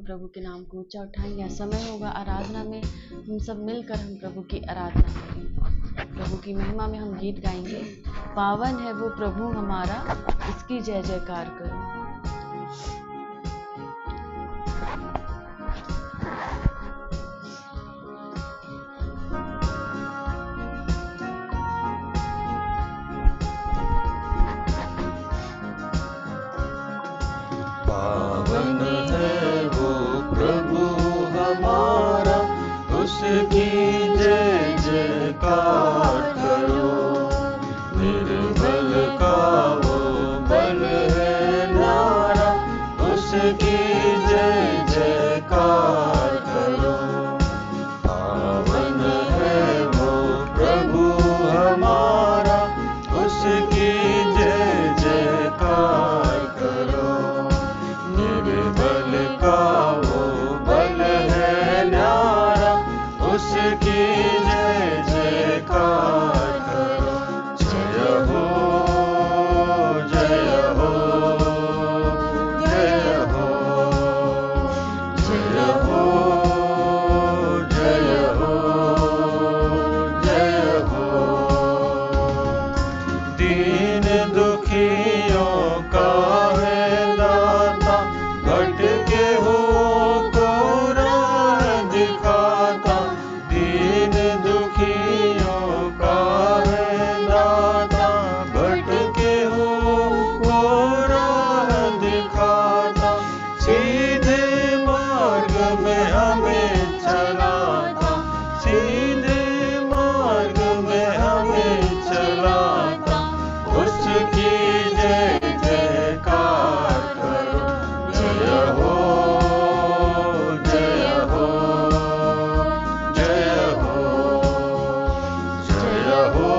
प्रभु के नाम को ऊंचा उठाएंगे। समय होगा आराधना में, हम सब मिलकर हम प्रभु की आराधना करेंगे, प्रभु की महिमा में हम गीत गाएंगे। पावन है वो प्रभु हमारा, इसकी जय जयकार करो। पावन है वो प्रभु हमारा, उसकी जय जयकार करो। निर्बल का वो बल है न्यारा, उसकी जय जयकार करो। पावन है वो प्रभु हमारा, उसकी जय जयकार करो। निर्बल का वो बल है न्यारा, उसकी जय जयकार करो। जय हो जय हो जय हो जय हो जय हो जय हो। दीन दुखियों का है दाता, भटके हो को राह दिखाता। दीन दुखियों का है दाता, भटके हो को राह दिखाता। सीधे मार्ग में हमें चलाता, सीधे मार्ग में हमें चलाता। उसकी जय जयकार करो। जय हो जय हो जय हो जय हो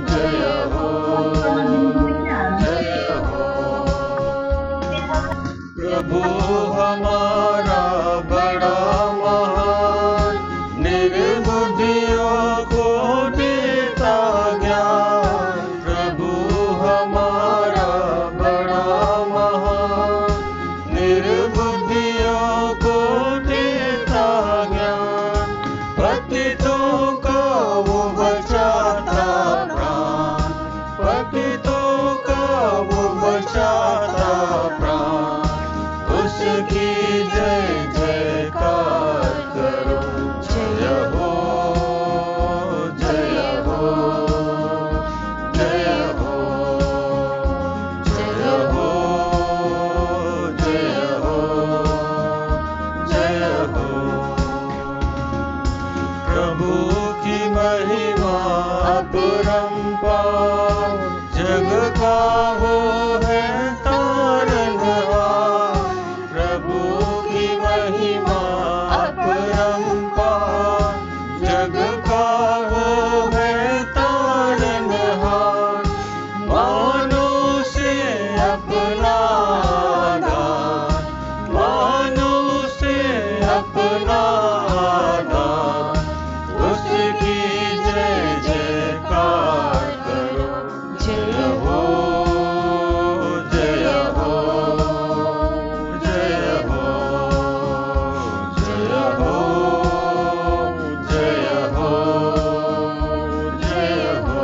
जय हो जय हो। प्रभु हमारा बड़ा महान, निर्बुद्धियों को देता ज्ञान। प्रभु हमारा बड़ा महान, निर्बुद्धियों को देता ज्ञान। पतितों का वो बचाता प्राण, पतितों का वो बचाता प्राण। उसकी जय जयकार करो। जय हो जय हो जय हो जय हो जय हो जय हो। प्रभु की महिमा अपरंपार, जग का वो है तारनहार। प्रभु की महिमा अपरंपार, जग का वो है तारनहार। मानो से अपना दान, मानो से अपना दान। उसकी जय जयकार करो। जय हो जय हो जय हो जय हो जय हो जय हो।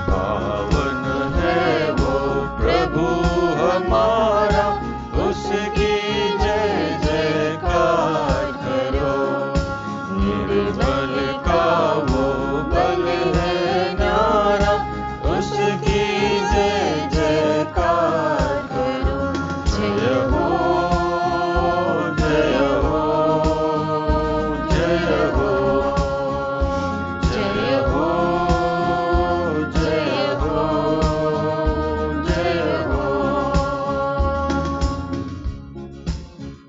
पावन है वो प्रभु हमारा, उसकी जय जयकार करो। निर्बल का वो बल है न्यारा, उसकी जय जयकार करो। जय हो जय हो जय हो जय हो जय हो जय हो।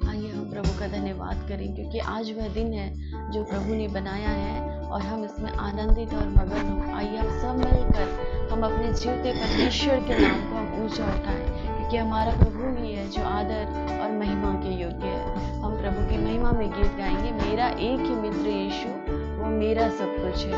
आइए हम प्रभु का धन्यवाद करें, क्योंकि आज वह दिन है जो प्रभु ने बनाया है और हम इसमें आनंदित और मगन हो। आइए हम सब मिलकर हम अपने जीवते परमेश्वर के नाम को हम ऊंचा उठाएं, क्योंकि हमारा प्रभु ही है जो आदर और महिमा के योग्य है। हम प्रभु की महिमा में गीत गाएंगे। मेरा एक ही मित्र यीशु, वो मेरा सब कुछ है।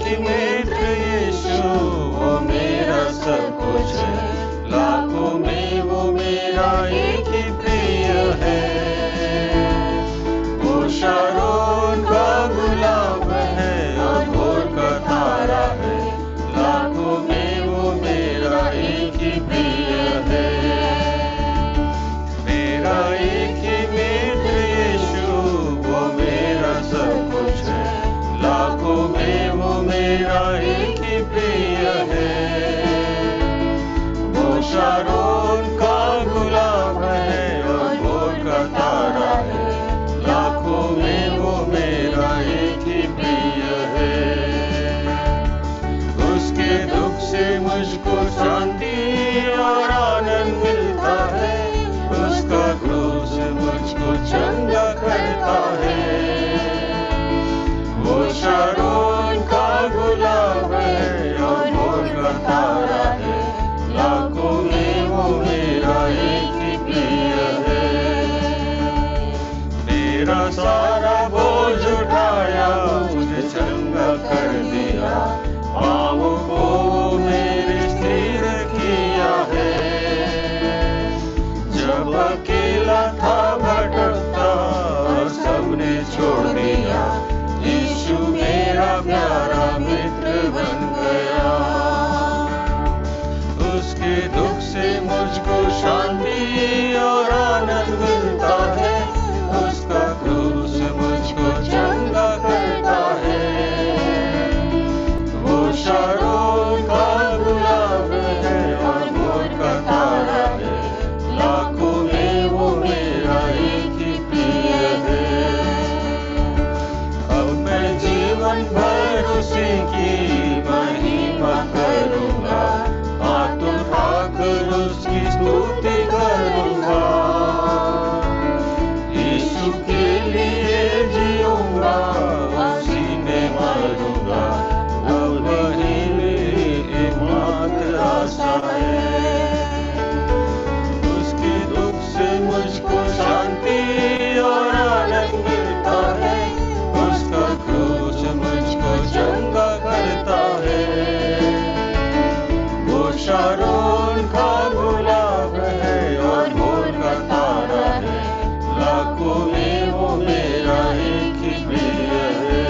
ही मित्र यीशु, वो मेरा सब कुछ है। लाखों में वो मेरा एक ही प्रिय है। वो शारोन का गुलाब है और भोर का तारा है। लाखों में वो मेरा एक ही प्रिय है। मेरा एक ही मित्र यीशु, वो मेरा सब कुछ है। लाखों में वो मेरा एक ही प्रिय है। वो शारोन का गुलाब है और भोर का तारा है। लाखों में वो मेरा एक ही प्रिय है। उसके दुख से मुझको शांति और आनंद मिलता है। उसका क्रूस मुझको चंगा करता है। वो शारोन का गुलाब है और भोर का तारा है। लाखों में वो मेरा एक ही प्रिय है। मेरा सारा बोझ उठाया, मुझे चंगा कर दिया। पाँवों को मेरे स्थिर किया है। जब अकेला था भटकता और सबने छोड़ दिया, यीशु मेरा प्यारा मित्र बन गया। उसके दुख से मुझको शांति और आनंद मिलता है। उसका क्रूस मुझको चंगा करता है। वो शारोन का गुलाब है और भोर का तारा है। लाखों में वो मेरा एक ही प्रिय है। अब मैं जीवन भर उसी की महिमा करूंगा। हाथ उठाकर उसकी स्तुति करूंगा। यीशु के लिए जीऊंगा, उसी में मरूंगा। अब वही मेरी एकमात्र आशा है। उसके दुख से मुझको शांति और आनंद मिलता है। उसका क्रूस मुझको चंगा करता है। वो शारोन का गुलाब है और भोर का तारा है। लाखों में वो मेरा एक ही प्रिय है।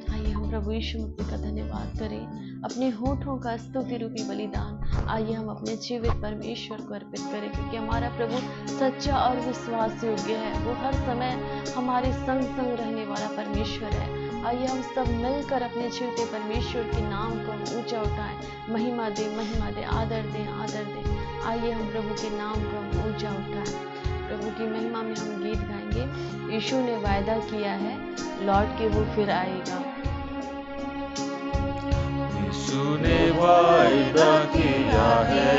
आइए हम प्रभु यीशु मसीह का धन्यवाद करें। अपने होठों का स्तुति रूपी बलिदान आइए हम अपने जीवित परमेश्वर को अर्पित करें, क्योंकि हमारा प्रभु सच्चा और विश्वास योग्य है। वो हर समय हमारे संग संग रहने वाला परमेश्वर है। आइए हम सब मिलकर अपने जीवते परमेश्वर के नाम को ऊंचा उठाएं। महिमा दे, आदर दे, आदर दे। आइए हम प्रभु के नाम को ऊंचा उठाएं। प्रभु की महिमा में हम गीत गाएंगे। यीशु ने वायदा किया है, लौट के वो फिर आएगा। यीशु ने वायदा किया है,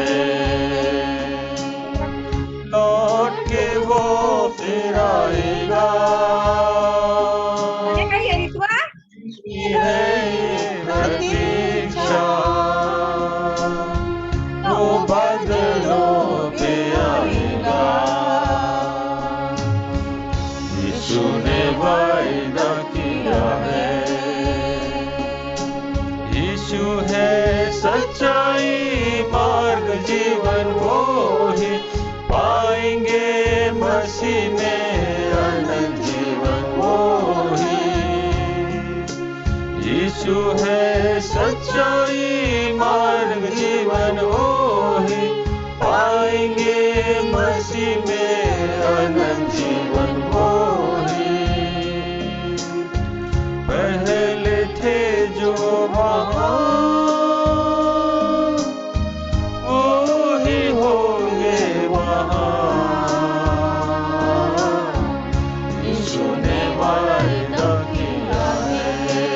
लौट के वो फिर आएगा। है प्रतीक्षा, वो बादलों पे आएगा। यीशु ने वायदा किया है। यीशु है सच्चाई, मार्ग, जीवन, वो ही पाएंगे मसीह में अनंत जीवन। वो ही यीशु है सच्चाई, मार्ग, जीवन, वो ही पाएंगे मसीह में अनंत जीवन। वो ही पहले थे जो वहाँ, वो ही होंगे वहाँ। यीशु ने वायदा किया है,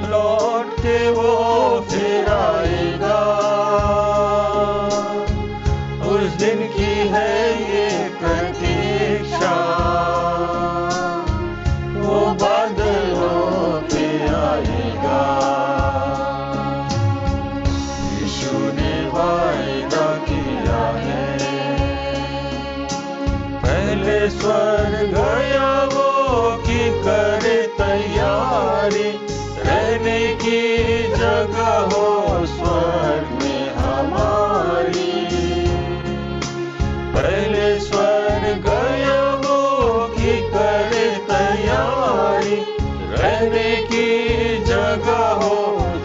लौट के वो फिर आएगा। उस दिन की है ये प्रतीक्षा, वो बादलों पे आएगा। यीशु ने वायदा किया है, पहले स्वर्ग गया वो कि करे तैयारी, रहने की जगह हो स्वर्ग में हमारी। पहले स्वर्ग गया वो कि करे तैयारी, रहने की जगह हो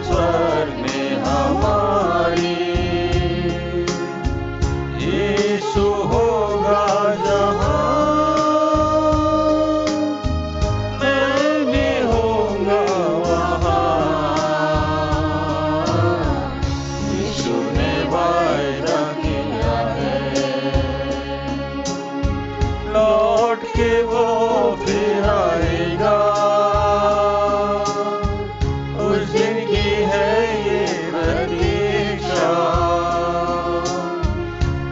स्वर्ग में हमारी। यीशु होगा जहाँ, मैं भी होऊंगा वहाँ। यीशु ने वायदा किया है, लौट के वो फिर आएगा। उस दिन की है ये प्रतीक्षा,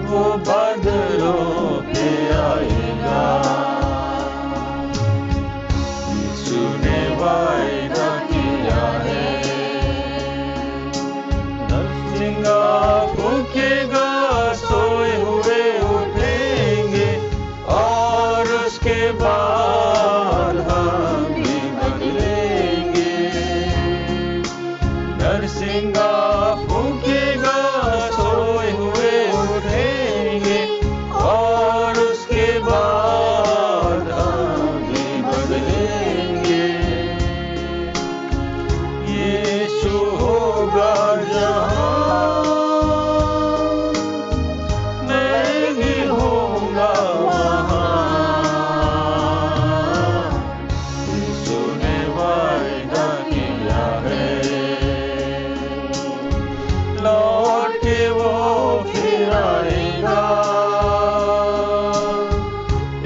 वो बादलों पे आएगा। यीशु ने वायदा किया है, नरसिंगा फूंकेगा, सोए हुए उठेंगे, और उसके बाद हम भी बदलेंगे। नरसिंगा फूंकेगा, सोए हुए उठेंगे, और उसके बाद हम भी बदलेंगे। यीशु होगा जहाँ, मैं भी होऊंगा वहाँ। यीशु ने वायदा किया है, लौट के वो फिर आएगा।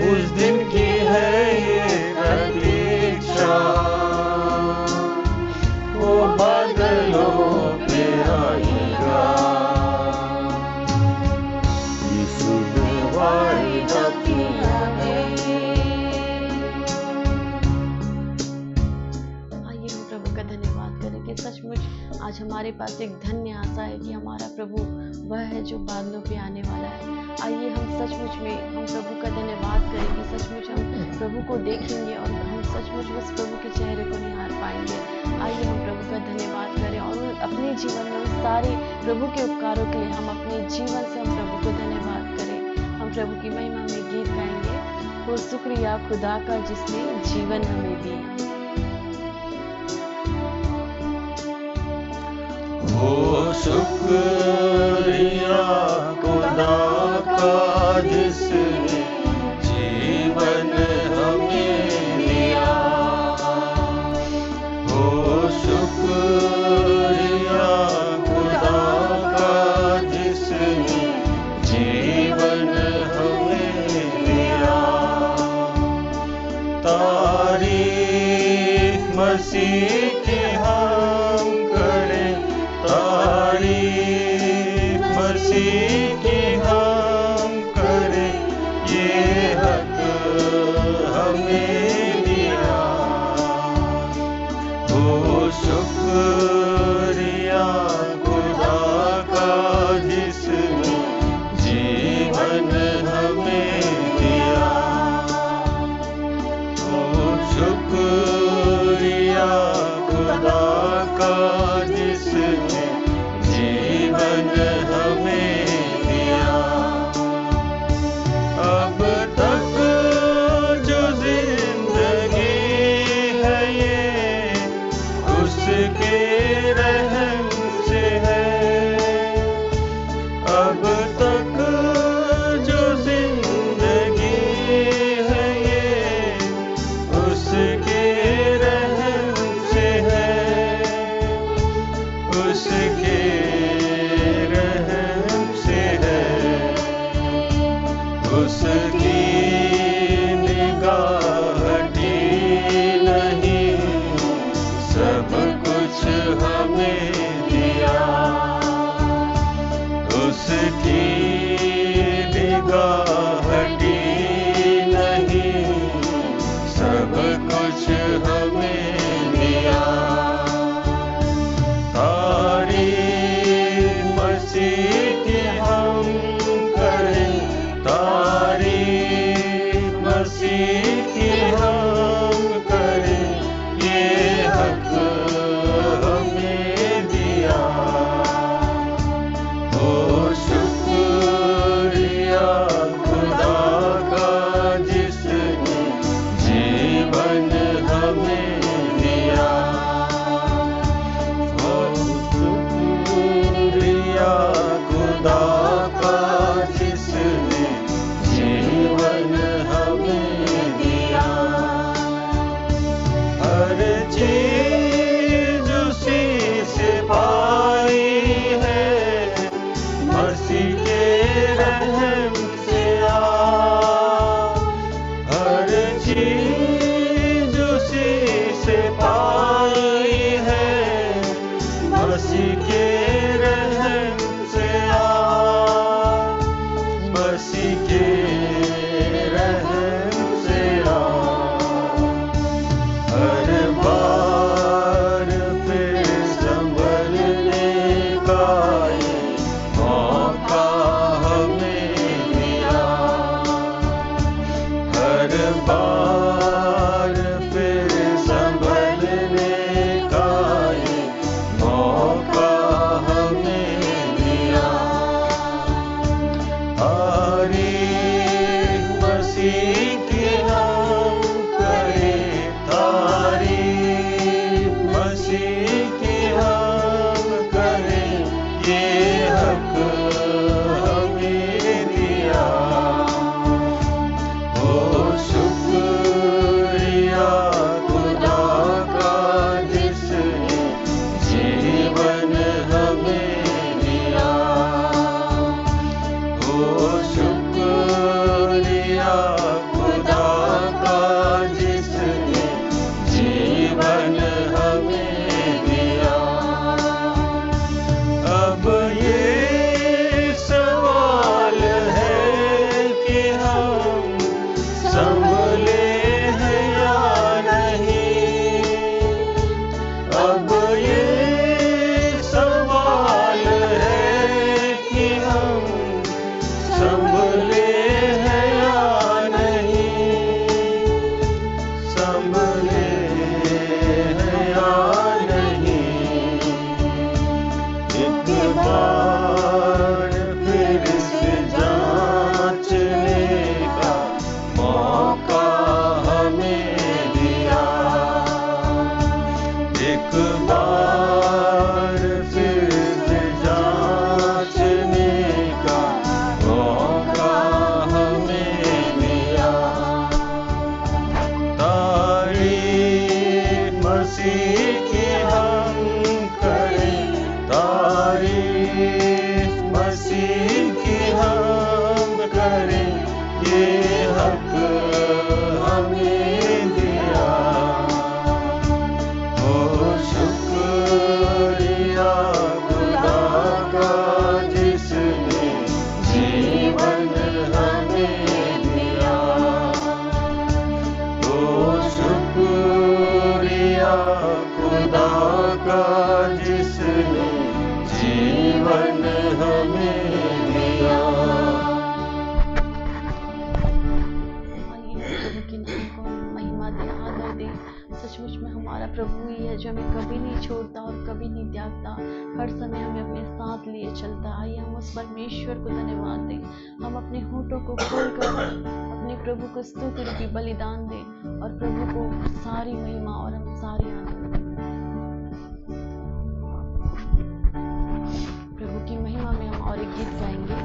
उस दिन की है ये प्रतीक्षा, वो बादलों पे आएगा। यीशु ने वायदा किया है। आइए हम प्रभु का धन्यवाद करें कि सचमुच आज हमारे पास एक धन्य आशा है कि हमारा प्रभु वह है जो बादलों पे आने वाला है। आइए हम सचमुच में हम प्रभु का धन्यवाद करें कि सचमुच हम प्रभु को देखेंगे और हम सचमुच उस प्रभु के चेहरे को निहार पाएंगे। आइए हम प्रभु का धन्यवाद करें और अपने जीवन में उन सारे प्रभु के उपकारों के लिए हम अपने जीवन से हम प्रभु को धन्यवाद करें। हम प्रभु की महिमा में गीत गाएंगे, वो शुक्रिया खुदा का जिसने जीवन हमें दिया। वो शुक्रिया खुदा का जिसने जीवन हमें दिया। वो शुक्रिया खुदा का जिसने जीवन हमें दिया। तारीफ मसीह की हम करें, तारीफ मसीह की हम करें, ये हक हमें दिया। वो शुक्रिया खुदा का जिसने जीवन हमें दिया। वो शुक्रिया खुदा का जिसने जीवन हमें दिया। अब तक जो जिंदगी है ये उसके रहम से है। अब तक जो जिंदगी है ये उसके रहम से है। उसके रहम से है। उसकी निगाह हटी नहीं, सब कुछ हमें दिया। उसकी निगाह हटी नहीं, सब कुछ हमें दिया। तारीफ मसीह की हम करें, तारीफ मसीह की हम मसीह के रहम से आ, हर बार फिर संभलने का ये मौका हमें मिला, हर बार फिर संभलने का ये मौका हमें मिला। तारीफ मसीह की हम करें, तारीफ मसीह की हम करें, ये हक हमें दिया। ओ शुक्रिया खुदा का जिसने जीवन हमें दिया, ओ शुक्रिया खुदा का जिसने जीवन हमें दिया। अब ये सवाल है कि हम संभले हैं या नहीं, अब ये सवाल है कि हम संभले हैं या नहीं, संभले हैं या नहीं। एक बार फिर से जांचने का मौका हमें दिया, एक बार फिर से जांचने का मौका हमें दिया। तारीफ मसीह की हम करें, तारीफ मसीह की हम करें, ये हक हमें दिया। ओ शुक्रिया खुदा का जिसने जीवन हमें दिया, ओ शुक्रिया खुदा का जिसने जीवन हमें दिया। आइए प्रभु के नाम को महिमा दे, आदर दे। सचमुच में हमारा प्रभु ही है जो हमें कभी नहीं छोड़ता और कभी नहीं त्यागता, हर समय हमें अपने साथ लिए चलता। आइए हम उस परमेश्वर को धन्यवाद दें, हम अपने होठों को खोलकर अपने प्रभु को स्तुति रूपी बलिदान दें और प्रभु को सारी महिमा और हम सारी आदर दें। प्रभु की महिमा में हम और एक गीत गाएंगे,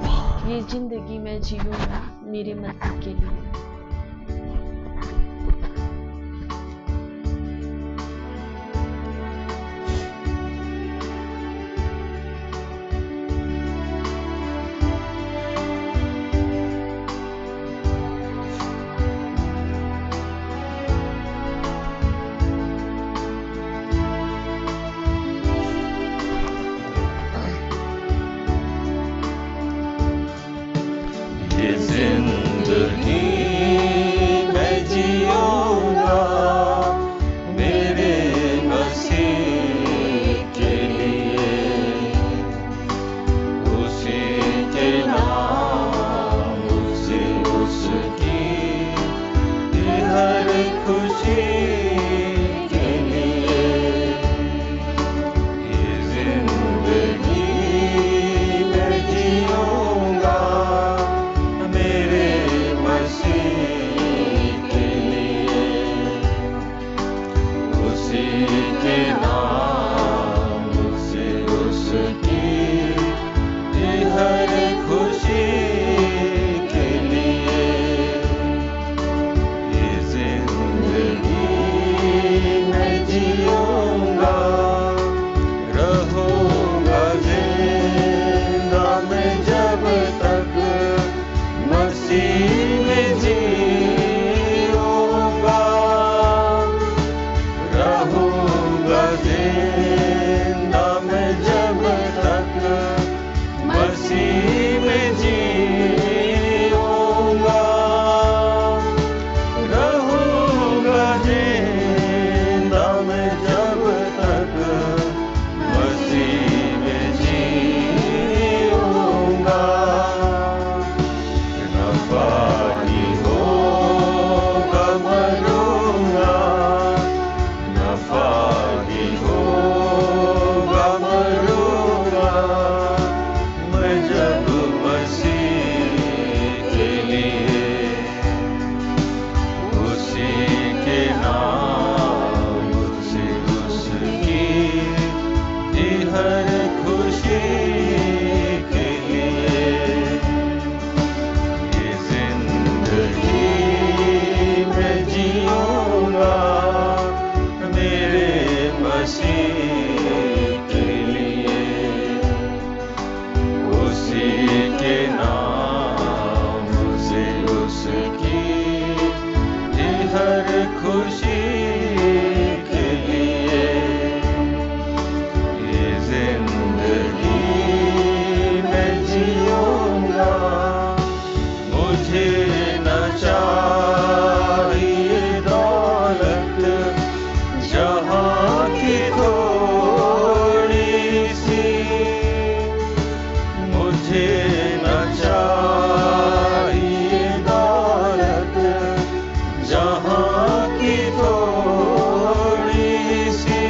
ये जिंदगी मैं जीऊंगा मेरे मसीह के लिए। ये जिंदगी मैं जीऊंगा मेरे मसीह के लिए, उसी के नाम उसे उसकी हर खुशी के लिए। ये जिंदगी मैं जीऊंगा मेरे मसीह चाहिए दौलत जहाँ की थोड़ी सी, मुझे न चाहिए दौलत जहाँ की थोड़ी सी,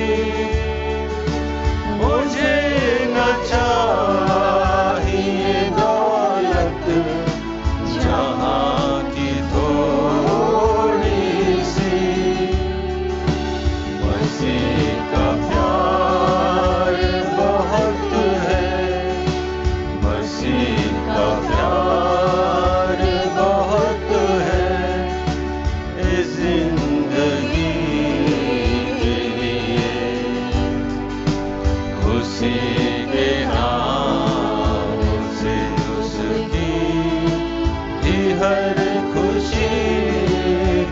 मुझे न चाहिए दौलत जहाँ की थोड़ी सी। मसीह का प्यार बहुत है, मसीह का प्यार बहुत है, इस जिंदगी के लिए उसी के नाम से उसकी भी हर खुशी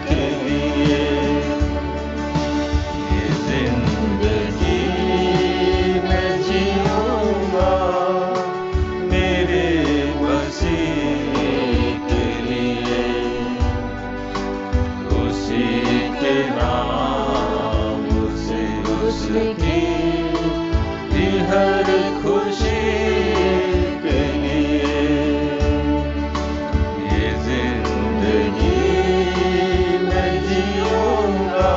के लिए। ये जिंदगी मैं जीऊंगा मेरे मसीह के लिए, उसी के नाम से उसकी भी हर खुशी के लिए। ये जिंदगी मैं जीऊंगा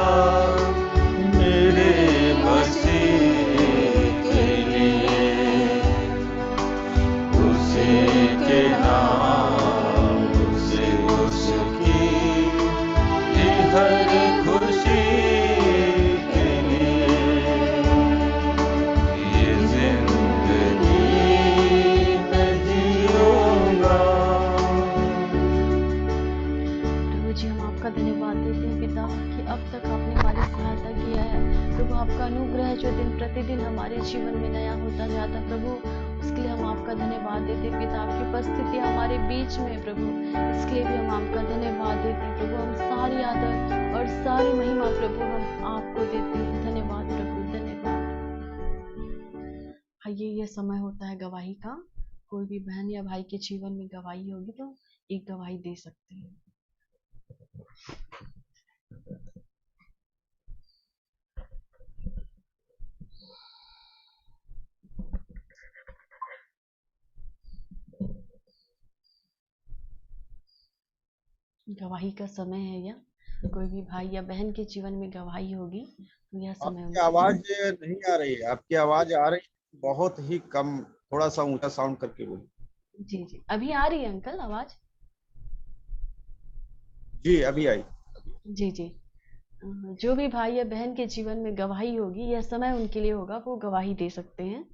मेरे मसीह के लिए, उसी के नाम से उसकी भी हर खुशी के लिए। ये जिंदगी मैं जीऊंगा। प्रभु जी, हम आपका धन्यवाद देते हैं पिता कि अब तक आपने हमारी सहायता किया है। प्रभु, आपका अनुग्रह जो दिन प्रतिदिन हमारे जीवन में नया होता जाता है प्रभु, उसके लिए हम आपका धन्यवाद देते हैं पिता। आपकी उपस्थिति हमारे बीच में है प्रभु, इसके लिए भी हम आपका धन्यवाद देते हैं प्रभु। हम सारी आदर और सारी महिमा प्रभु हम आपको देते हैं। धन्यवाद प्रभु, धन्यवाद। आइए, यह समय होता है गवाही का। कोई भी बहन या भाई के जीवन में गवाही होगी तो एक गवाही दे सकते हैं। गवाही का समय है यह। कोई भी भाई या बहन के जीवन में गवाही होगी तो यह समय आपकी उनके आवाज नहीं आ रही है, आपकी आवाज आ रही है बहुत ही कम, थोड़ा सा ऊंचा साउंड करके बोलिए। जी जी, अभी आ रही है अंकल आवाज? जी अभी आई। जी जी। जो भी भाई या बहन के जीवन में गवाही होगी, यह समय उनके लिए होगा, वो गवाही दे सकते हैं।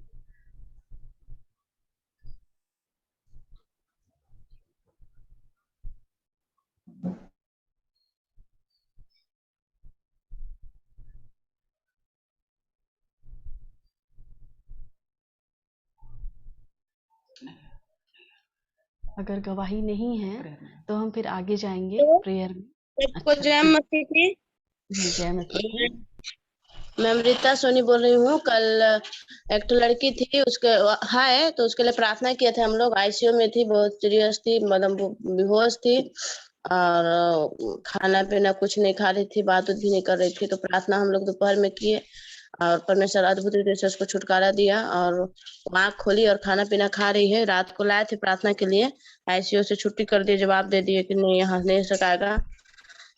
अगर गवाही नहीं है तो हम फिर आगे जाएंगे प्रेयर में। सबको जय मसीह की। जी, जय मसीह। मैं अमृता सोनी बोल रही हूँ। कल एक तो लड़की थी, उसके है तो उसके लिए प्रार्थना किए थे हम लोग। आईसीयू में थी, बहुत सीरियस थी, मतलब बेहोश थी और खाना पीना कुछ नहीं खा रही थी, बात भी नहीं कर रही थी। तो प्रार्थना हम लोग दोपहर में किए और परमेश्वर अद्भुत रीति से उसको छुटकारा दिया और आँख खोली और खाना पीना खा रही है। रात को लाए थे प्रार्थना के लिए, आईसीयू से छुट्टी कर दिए, जवाब दे दिए कि नहीं यहाँ नहीं सकाएगा।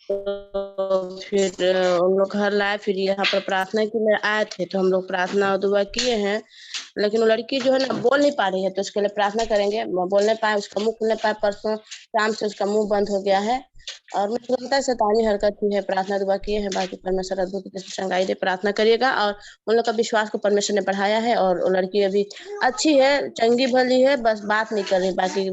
तो फिर उन लोग घर लाए, फिर यहाँ पर प्रार्थना के लिए आए थे तो हम लोग प्रार्थना और दुआ किए हैं। लेकिन वो लड़की जो है ना बोल नहीं पा रही है, तो उसके लिए प्रार्थना करेंगे। बोल नहीं पाए, उसका मुंह खुल नहीं पाया, परसों शाम से उसका मुंह बंद हो गया है और मुझे लगता है शैतानी हरकत ही है। प्रार्थना दुआ किए हैं, बाकी परमेश्वर अद्भुत चंगाई दे। प्रार्थना करिएगा और उन लोग का विश्वास को परमेश्वर ने बढ़ाया है और वो लड़की अभी अच्छी है, चंगी भली है, बस बात नहीं कर रही, बाकी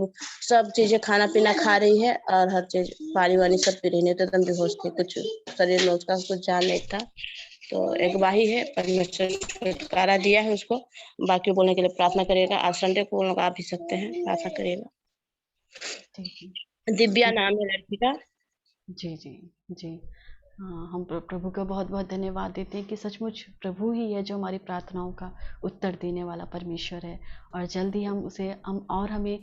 सब चीजें खाना पीना खा रही है और हर चीज पानी वानी सब पी रही है। तो एकदम बेहोश थी, कुछ शरीर में उसका कुछ जान नहीं था। तो एक गवाही है, परमेश्वर छुटकारा दिया है उसको। बाकी बोलने के लिए प्रार्थना करिएगा। आज संडे को लोग आ भी सकते हैं, प्रार्थना करिएगा। दिव्या नाम है लड़की का। जी जी जी। हाँ, हम प्रभु का बहुत बहुत धन्यवाद देते हैं कि सचमुच प्रभु ही है जो हमारी प्रार्थनाओं का उत्तर देने वाला परमेश्वर है और जल्दी हम उसे हमें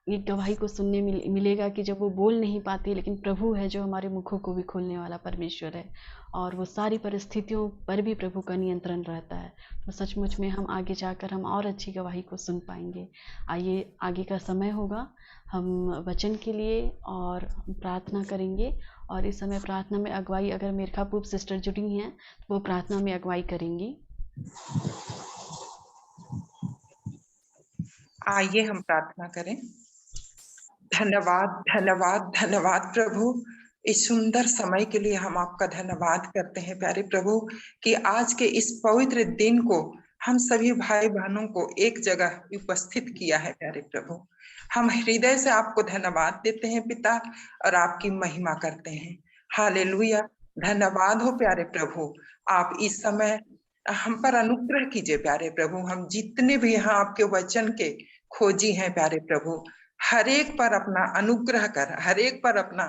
ये गवाही को सुनने मिलेगा कि जब वो बोल नहीं पाती, लेकिन प्रभु है जो हमारे मुखों को भी खोलने वाला परमेश्वर है, और वो सारी परिस्थितियों पर भी प्रभु का नियंत्रण रहता है। तो सचमुच में हम आगे जाकर हम और अच्छी गवाही को सुन पाएंगे। आइए, आगे का समय होगा, हम वचन के लिए और प्रार्थना करेंगे। और इस समय प्रार्थना में अगुवाई, अगर मिर्खापुर सिस्टर जुड़ी हैं तो वो प्रार्थना में अगुवाई करेंगी। आइए हम प्रार्थना करें। धन्यवाद धन्यवाद धन्यवाद प्रभु, इस सुंदर समय के लिए हम आपका धन्यवाद करते हैं प्यारे प्रभु, कि आज के इस पवित्र दिन को हम सभी भाई बहनों को एक जगह उपस्थित किया है प्यारे प्रभु। हम हृदय से आपको धन्यवाद देते हैं पिता, और आपकी महिमा करते हैं। हालेलुया, धन्यवाद हो प्यारे प्रभु। आप इस समय हम पर अनुग्रह कीजिए प्यारे प्रभु। हम जितने भी यहाँ आपके वचन के खोजी हैं प्यारे प्रभु, हर एक पर अपना अनुग्रह कर, हर एक पर अपना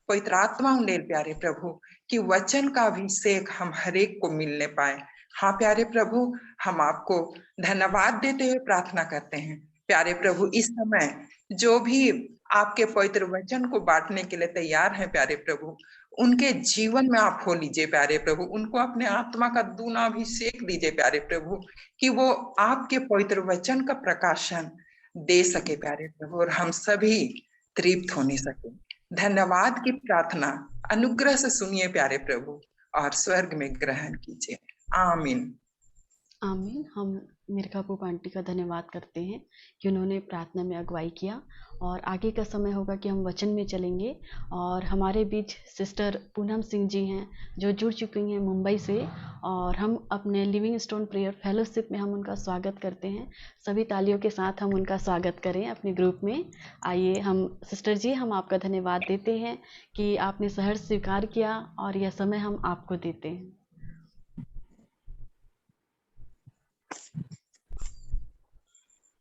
पवित्र आत्मा उंडेल प्यारे प्रभु, कि वचन का अभिषेक हम हर एक को मिलने पाए। हाँ प्यारे प्रभु, हम आपको धन्यवाद देते हुए प्रार्थना करते हैं प्यारे प्रभु। इस समय जो भी आपके पवित्र वचन को बांटने के लिए तैयार हैं प्यारे प्रभु, उनके जीवन में आप हो लीजिए प्यारे प्रभु। उनको अपने आत्मा का दूना अभिषेक दीजिए प्यारे प्रभु, कि वो आपके पवित्र वचन का प्रकाशन दे सके प्यारे प्रभु, और हम सभी तृप्त होने सके। धन्यवाद की प्रार्थना अनुग्रह से सुनिए प्यारे प्रभु, और स्वर्ग में ग्रहण कीजिए। आमीन आमीन। हम मिर्खापुर आंटी का धन्यवाद करते हैं कि उन्होंने प्रार्थना में अगुवाई किया। और आगे का समय होगा कि हम वचन में चलेंगे, और हमारे बीच सिस्टर पूनम सिंह जी हैं जो जुड़ चुकी हैं मुंबई से, और हम अपने लिविंग स्टोन प्रेयर फेलोशिप में हम उनका स्वागत करते हैं। सभी तालियों के साथ हम उनका स्वागत करें अपने ग्रुप में। आइए हम सिस्टर जी, हम आपका धन्यवाद देते हैं कि आपने सहर्ष स्वीकार किया, और यह समय हम आपको देते हैं।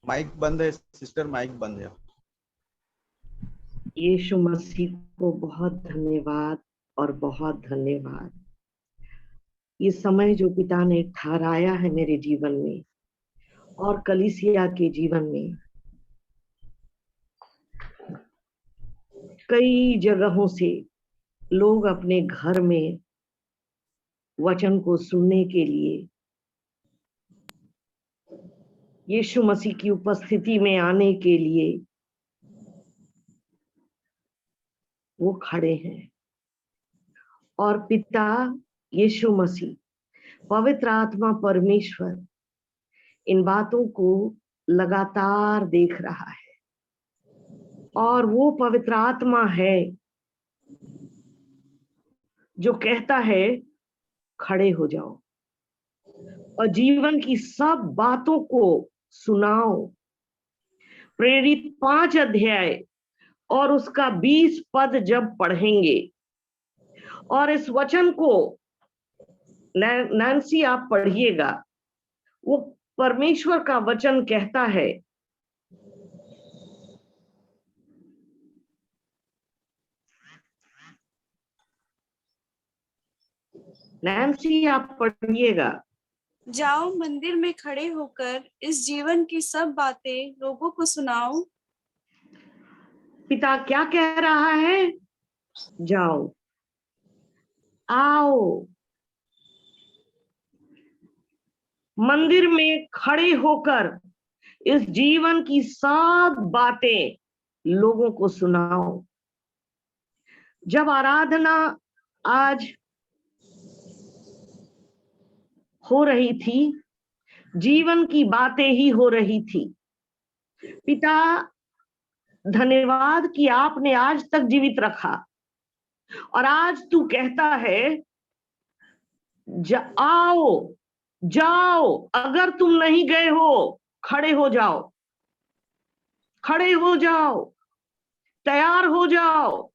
माइक बंद है सिस्टर, माइक बंद है। यीशु मसीह को बहुत धन्यवाद और बहुत धन्यवाद। ये समय जो पिता ने ठहराया है मेरे जीवन में और कलीसिया के जीवन में, कई जगहों से लोग अपने घर में वचन को सुनने के लिए यीशु मसीह की उपस्थिति में आने के लिए वो खड़े हैं। और पिता यीशु मसीह, पवित्र आत्मा परमेश्वर इन बातों को लगातार देख रहा है, और वो पवित्र आत्मा है जो कहता है खड़े हो जाओ और जीवन की सब बातों को सुनाओ। प्रेरित 5 अध्याय और उसका 20 पद जब पढ़ेंगे, और इस वचन को नैन्सी आप पढ़िएगा, वो परमेश्वर का वचन कहता है, नैन्सी आप पढ़िएगा। जाओ, मंदिर में खड़े होकर इस जीवन की सब बातें लोगों को सुनाओ। पिता क्या कह रहा है? जाओ, आओ, मंदिर में खड़े होकर इस जीवन की सब बातें लोगों को सुनाओ। जब आराधना आज हो रही थी, जीवन की बातें ही हो रही थी। पिता धन्यवाद कि आपने आज तक जीवित रखा, और आज तू कहता है आओ, जाओ, अगर तुम नहीं गए हो खड़े हो जाओ, खड़े हो जाओ, तैयार हो जाओ,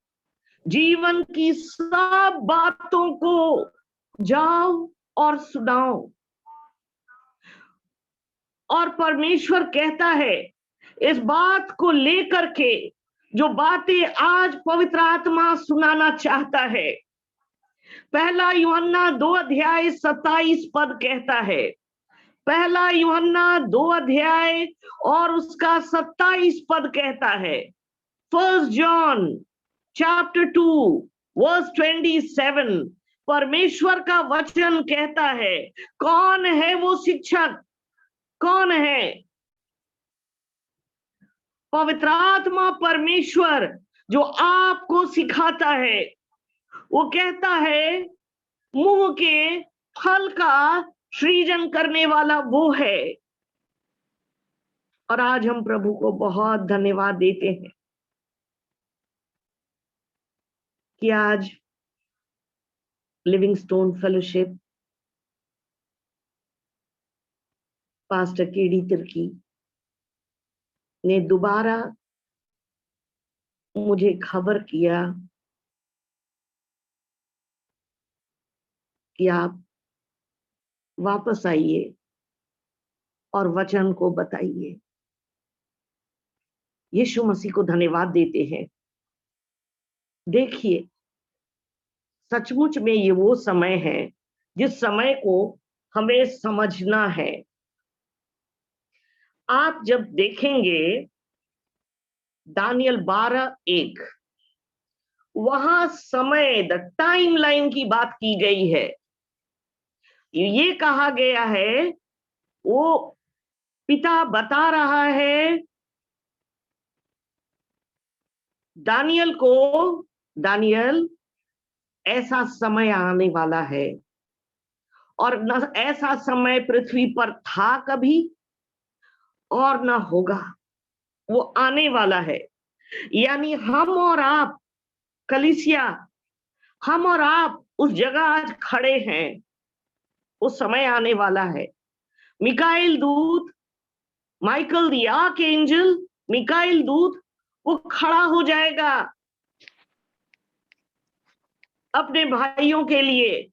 जीवन की सब बातों को जाओ और सुनाओ। और परमेश्वर कहता है इस बात को लेकर के, जो बातें आज पवित्र आत्मा सुनाना चाहता है। पहला यूहन्ना 2 अध्याय 27 पद कहता है, पहला यूहन्ना 2 अध्याय और उसका 27 पद कहता है, 1 John chapter 2 verse 27, परमेश्वर का वचन कहता है, कौन है वो शिक्षक? कौन है? पवित्र आत्मा परमेश्वर जो आपको सिखाता है। वो कहता है मुंह के फल का सृजन करने वाला वो है। और आज हम प्रभु को बहुत धन्यवाद देते हैं कि आज living stone fellowship pastor KD Tirkey ने दोबारा मुझे खबर किया कि आप वापस आइए और वचन को बताइए। यीशु मसीह को धन्यवाद देते हैं। देखिए, सचमुच में ये वो समय है जिस समय को हमें समझना है। आप जब देखेंगे दानियल 12:1, वहां समय द टाइम लाइन की बात की गई है। ये कहा गया है, वो पिता बता रहा है दानियल को, दानियल ऐसा समय आने वाला है और न ऐसा समय पृथ्वी पर था कभी और न होगा, वो आने वाला है। यानी हम और आप कलीसिया, हम और आप उस जगह आज खड़े हैं, उस समय आने वाला है। मिकाइल दूत, माइकल द आर्कएंजल, मिकाइल दूत, वो खड़ा हो जाएगा अपने भाइयों के लिए।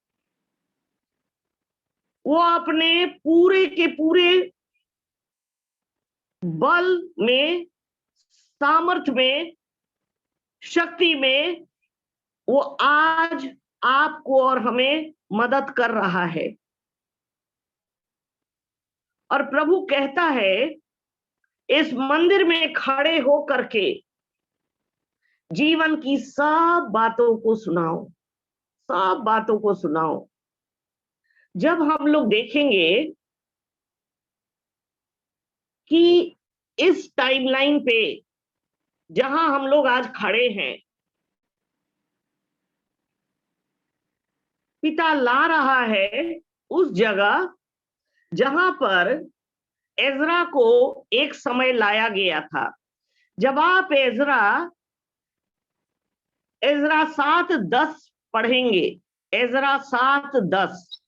वो अपने पूरे के पूरे बल में, सामर्थ्य में, शक्ति में वो आज आपको और हमें मदद कर रहा है। और प्रभु कहता है, इस मंदिर में खड़े हो करके जीवन की सब बातों को सुनाओ, सब बातों को सुनाओ। जब हम लोग देखेंगे कि इस टाइमलाइन पे जहां हम लोग आज खड़े हैं, पिता ला रहा है उस जगह जहां पर एजरा को एक समय लाया गया था। जब आप एजरा 7:10 पढ़ेंगे, एजरा 7:10,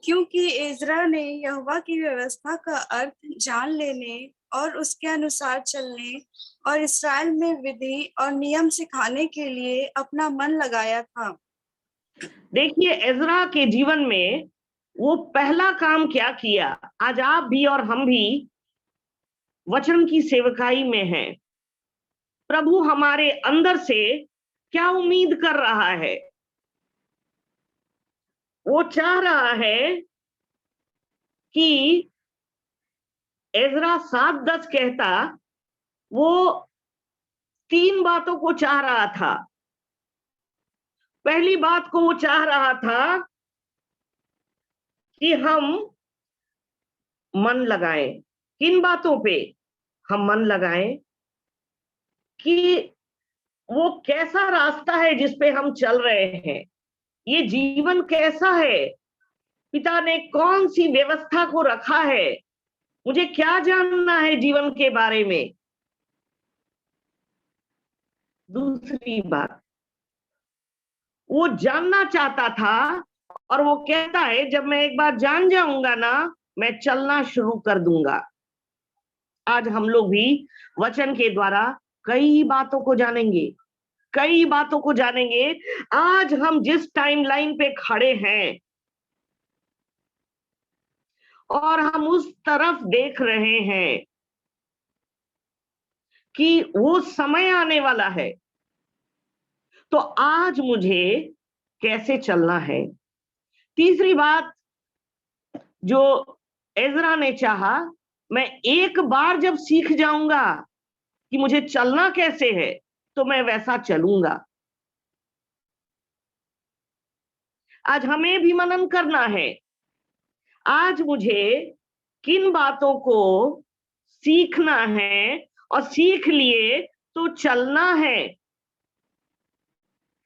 क्योंकि एजरा ने यहोवा की व्यवस्था का अर्थ जान लेने और उसके अनुसार चलने और इस्राएल में विधि और नियम सिखाने के लिए अपना मन लगाया था। देखिए, एजरा के जीवन में वो पहला काम क्या किया। आज आप भी और हम भी वचन की सेवकाई में हैं। प्रभु हमारे अंदर से क्या उम्मीद कर रहा है? वो चाह रहा है कि एजरा 7:10 कहता, वो 3 बातों को चाह रहा था। पहली बात को वो चाह रहा था कि हम मन लगाएं। किन बातों पे हम मन लगाएं? कि वो कैसा रास्ता है जिस पे हम चल रहे हैं, ये जीवन कैसा है, पिता ने कौन सी व्यवस्था को रखा है, मुझे क्या जानना है जीवन के बारे में। दूसरी बात, वो जानना चाहता था और वो कहता है, जब मैं एक बार जान जाऊंगा ना, मैं चलना शुरू कर दूंगा। आज हम लोग भी वचन के द्वारा कई बातों को जानेंगे, कई बातों को जानेंगे। आज हम जिस टाइमलाइन पे खड़े हैं और हम उस तरफ देख रहे हैं कि वो समय आने वाला है, तो आज मुझे कैसे चलना है। तीसरी बात जो एजरा ने चाहा मैं एक बार जब सीख जाऊंगा कि मुझे चलना कैसे है तो मैं वैसा चलूंगा। आज हमें भी मनन करना है, आज मुझे किन बातों को सीखना है और सीख लिए तो चलना है।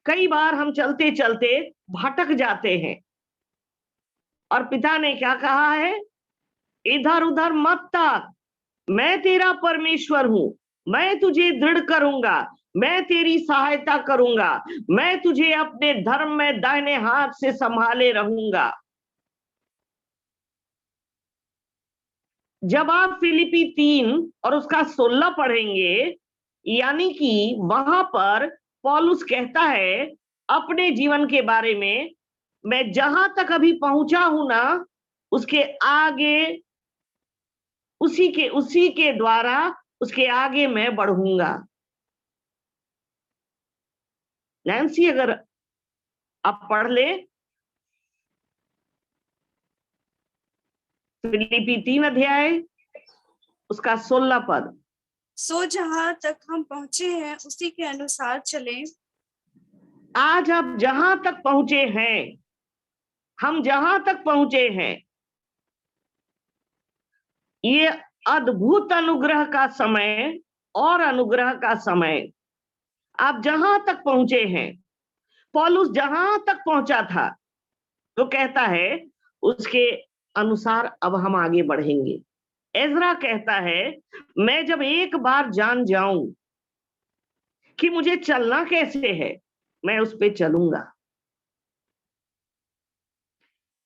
कई बार हम चलते चलते भटक जाते हैं और पिता ने क्या कहा है, इधर उधर मत ताक, मैं तेरा परमेश्वर हूं, मैं तुझे दृढ़ करूंगा, मैं तेरी सहायता करूंगा, मैं तुझे अपने धर्म में दाहिने हाथ से संभाले रहूंगा। जब आप फिलिपी 3 और उसका 16 पढ़ेंगे, यानी कि वहां पर पौलुस कहता है अपने जीवन के बारे में, मैं जहां तक अभी पहुंचा हूं ना, उसके आगे उसी के द्वारा उसके आगे मैं बढ़ूंगा। नैन्सी अगर आप पढ़ ले फिलिपी 3 अध्याय उसका 16 पद। सो जहां तक हम पहुंचे हैं उसी के अनुसार चलें। आज आप जहां तक पहुंचे हैं, हम जहां तक पहुंचे हैं, ये अद्भुत अनुग्रह का समय और अनुग्रह का समय। आप जहां तक पहुंचे हैं, पौलुस जहां तक पहुंचा था तो कहता है उसके अनुसार अब हम आगे बढ़ेंगे। एजरा कहता है मैं जब एक बार जान जाऊं कि मुझे चलना कैसे है, मैं उस पे चलूंगा।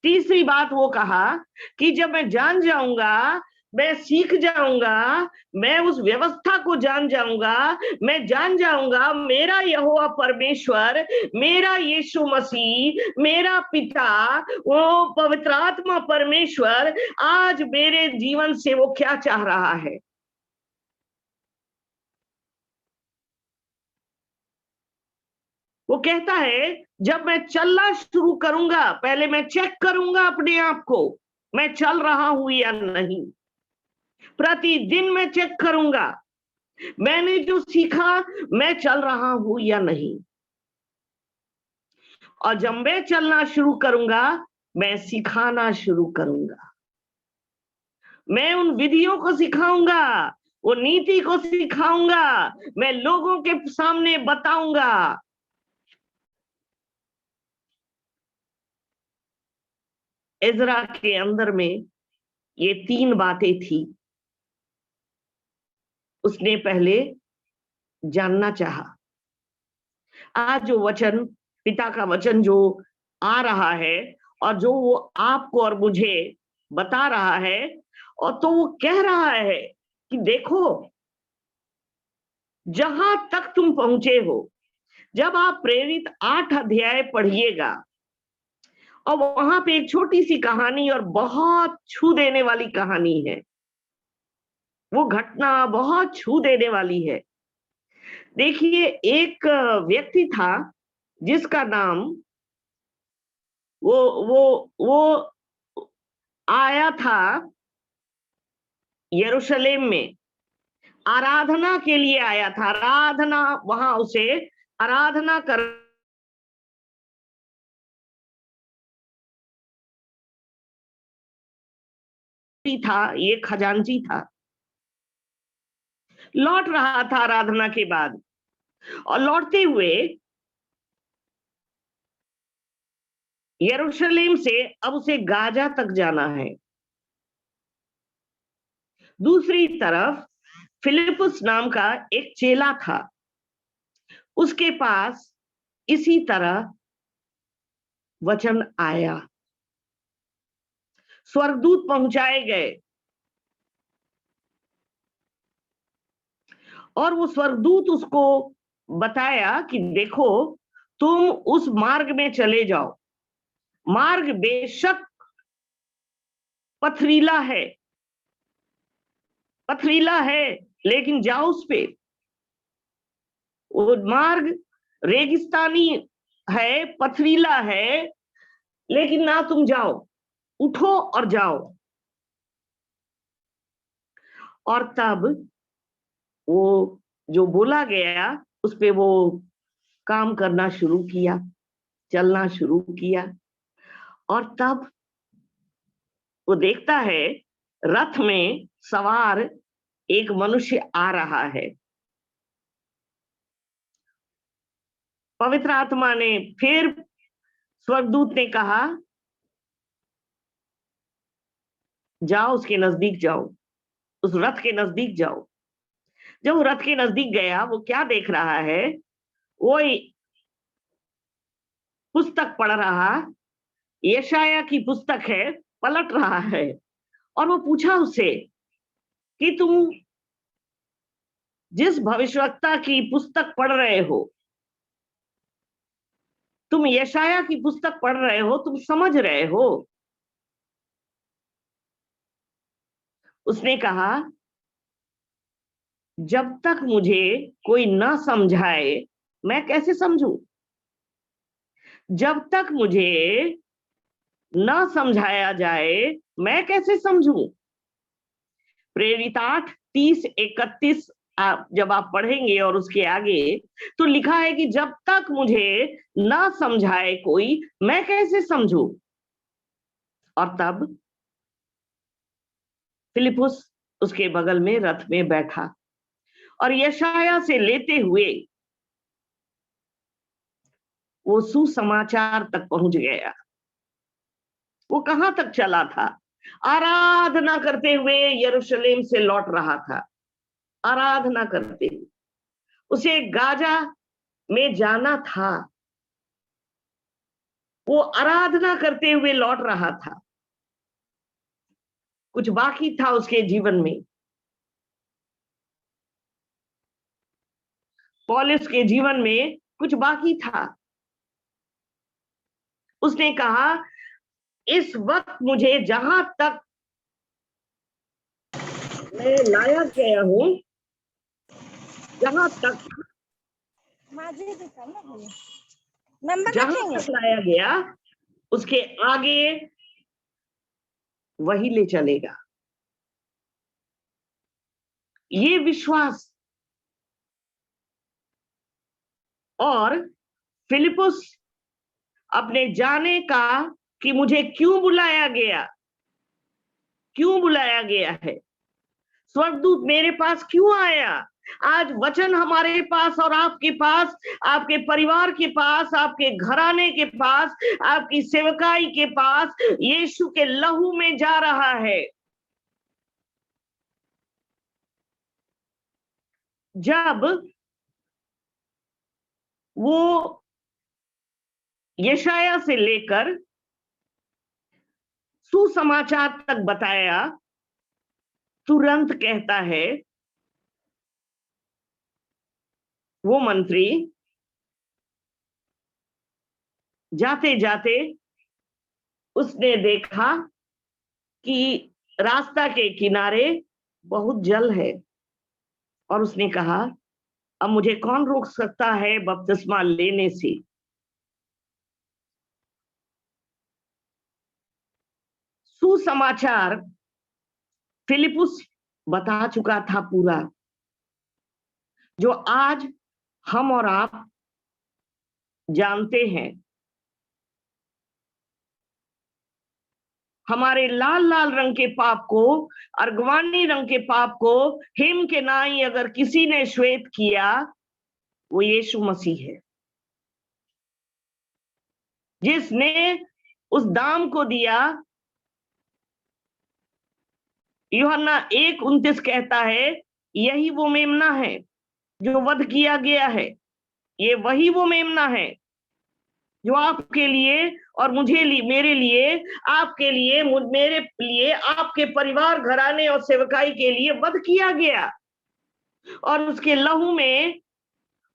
तीसरी बात वो कहा कि जब मैं जान जाऊंगा, मैं सीख जाऊंगा, मैं उस व्यवस्था को जान जाऊंगा, मैं जान जाऊंगा मेरा यहोवा परमेश्वर, मेरा यीशु मसीह, मेरा पिता, वो पवित्र आत्मा परमेश्वर आज मेरे जीवन से वो क्या चाह रहा है। वो कहता है जब मैं चलना शुरू करूंगा, पहले मैं चेक करूंगा अपने आप को, मैं चल रहा हूं या नहीं। प्रतिदिन मैं चेक करूंगा मैंने जो सीखा मैं चल रहा हूं या नहीं। और जब मैं चलना शुरू करूंगा, मैं सिखाना शुरू करूंगा, मैं उन विधियों को सिखाऊंगा, वो नीति को सिखाऊंगा, मैं लोगों के सामने बताऊंगा। इज़रा के अंदर में ये 3 बातें थी। उसने पहले जानना चाहा। आज जो वचन, पिता का वचन जो आ रहा है और जो वो आपको और मुझे बता रहा है, और तो वो कह रहा है कि देखो जहां तक तुम पहुंचे हो, जब आप प्रेरित 8 अध्याय पढ़िएगा और वहां पे एक छोटी सी कहानी और बहुत छू देने वाली कहानी है। वो घटना बहुत छू देने वाली है। देखिए एक व्यक्ति था जिसका नाम वो आया था यरूशलेम में, आराधना के लिए आया था। आराधना, वहां उसे आराधना कर था, ये खजांची था, लौट रहा था आराधना के बाद, और लौटते हुए यरूशलेम से अब उसे गाजा तक जाना है। दूसरी तरफ फिलिपुस नाम का एक चेला था, उसके पास इसी तरह वचन आया, स्वर्गदूत पहुंचाए गए और वो स्वर्गदूत उसको बताया कि देखो तुम उस मार्ग में चले जाओ। मार्ग बेशक पथरीला है लेकिन जाओ उस पे। वो मार्ग रेगिस्तानी है, पथरीला है, लेकिन ना तुम जाओ, उठो और जाओ। और तब वो जो बोला गया उस पे वो काम करना शुरू किया, चलना शुरू किया। और तब वो देखता है रथ में सवार एक मनुष्य आ रहा है। पवित्र आत्मा ने फिर, स्वर्गदूत ने कहा, जाओ उसके नजदीक जाओ, उस रथ के नजदीक जाओ। जब वो रथ के नजदीक गया, वो क्या देख रहा है? वो पुस्तक पढ़ रहा, यशाया की पुस्तक है, पलट रहा है। और वो पूछा उससे कि तुम जिस भविष्यवक्ता की पुस्तक पढ़ रहे हो, तुम यशाया की पुस्तक पढ़ रहे हो, तुम समझ रहे हो? उसने कहा, जब तक मुझे कोई ना समझाए मैं कैसे समझूं? जब तक मुझे ना समझाया जाए मैं कैसे समझूं? प्रेरित 8:30-31 जब आप पढ़ेंगे और उसके आगे, तो लिखा है कि जब तक मुझे ना समझाए कोई मैं कैसे समझूं? और तब फिलिपुस उसके बगल में रथ में बैठा और यशाया से लेते हुए वो सुसमाचार तक पहुंच गया। वो कहां तक चला था? आराधना करते हुए यरूशलेम से लौट रहा था। आराधना करते हुए उसे गाजा में जाना था। वो आराधना करते हुए लौट रहा था। कुछ बाकी था उसके जीवन में। पौलुस के जीवन में कुछ बाकी था। उसने कहा, इस वक्त मुझे जहां तक मैं लाया गया हूं, जहां तक लाया गया, उसके आगे वही ले चलेगा। ये विश्वास। और फिलिपुस अपने जाने का कि मुझे क्यों बुलाया गया, क्यों बुलाया गया है, स्वर्गदूत मेरे पास क्यों आया, आज वचन हमारे पास और आपके पास, आपके परिवार के पास, आपके घराने के पास, आपकी सेवकाई के पास यीशु के लहू में जा रहा है। जब वो यशाया से लेकर सुसमाचार तक बताया, तुरंत कहता है वो मंत्री, जाते जाते उसने देखा कि रास्ता के किनारे बहुत जल है। और उसने कहा, अब मुझे कौन रोक सकता है बपतिस्मा लेने से? सुसमाचार फिलिपुस बता चुका था पूरा, जो आज हम और आप जानते हैं। हमारे लाल लाल रंग के पाप को, अर्गवानी रंग के पाप को हिम के नाई अगर किसी ने श्वेत किया, वो यीशु मसीह है, जिसने उस दाम को दिया। यूहन्ना 1:29 कहता है, यही वो मेमना है जो वध किया गया है। ये वही वो मेमना है जो आपके लिए और मुझे लिए, मेरे लिए, आपके लिए, मेरे लिए, आपके परिवार, घराने और सेवकाई के लिए वध किया गया। और उसके लहू में,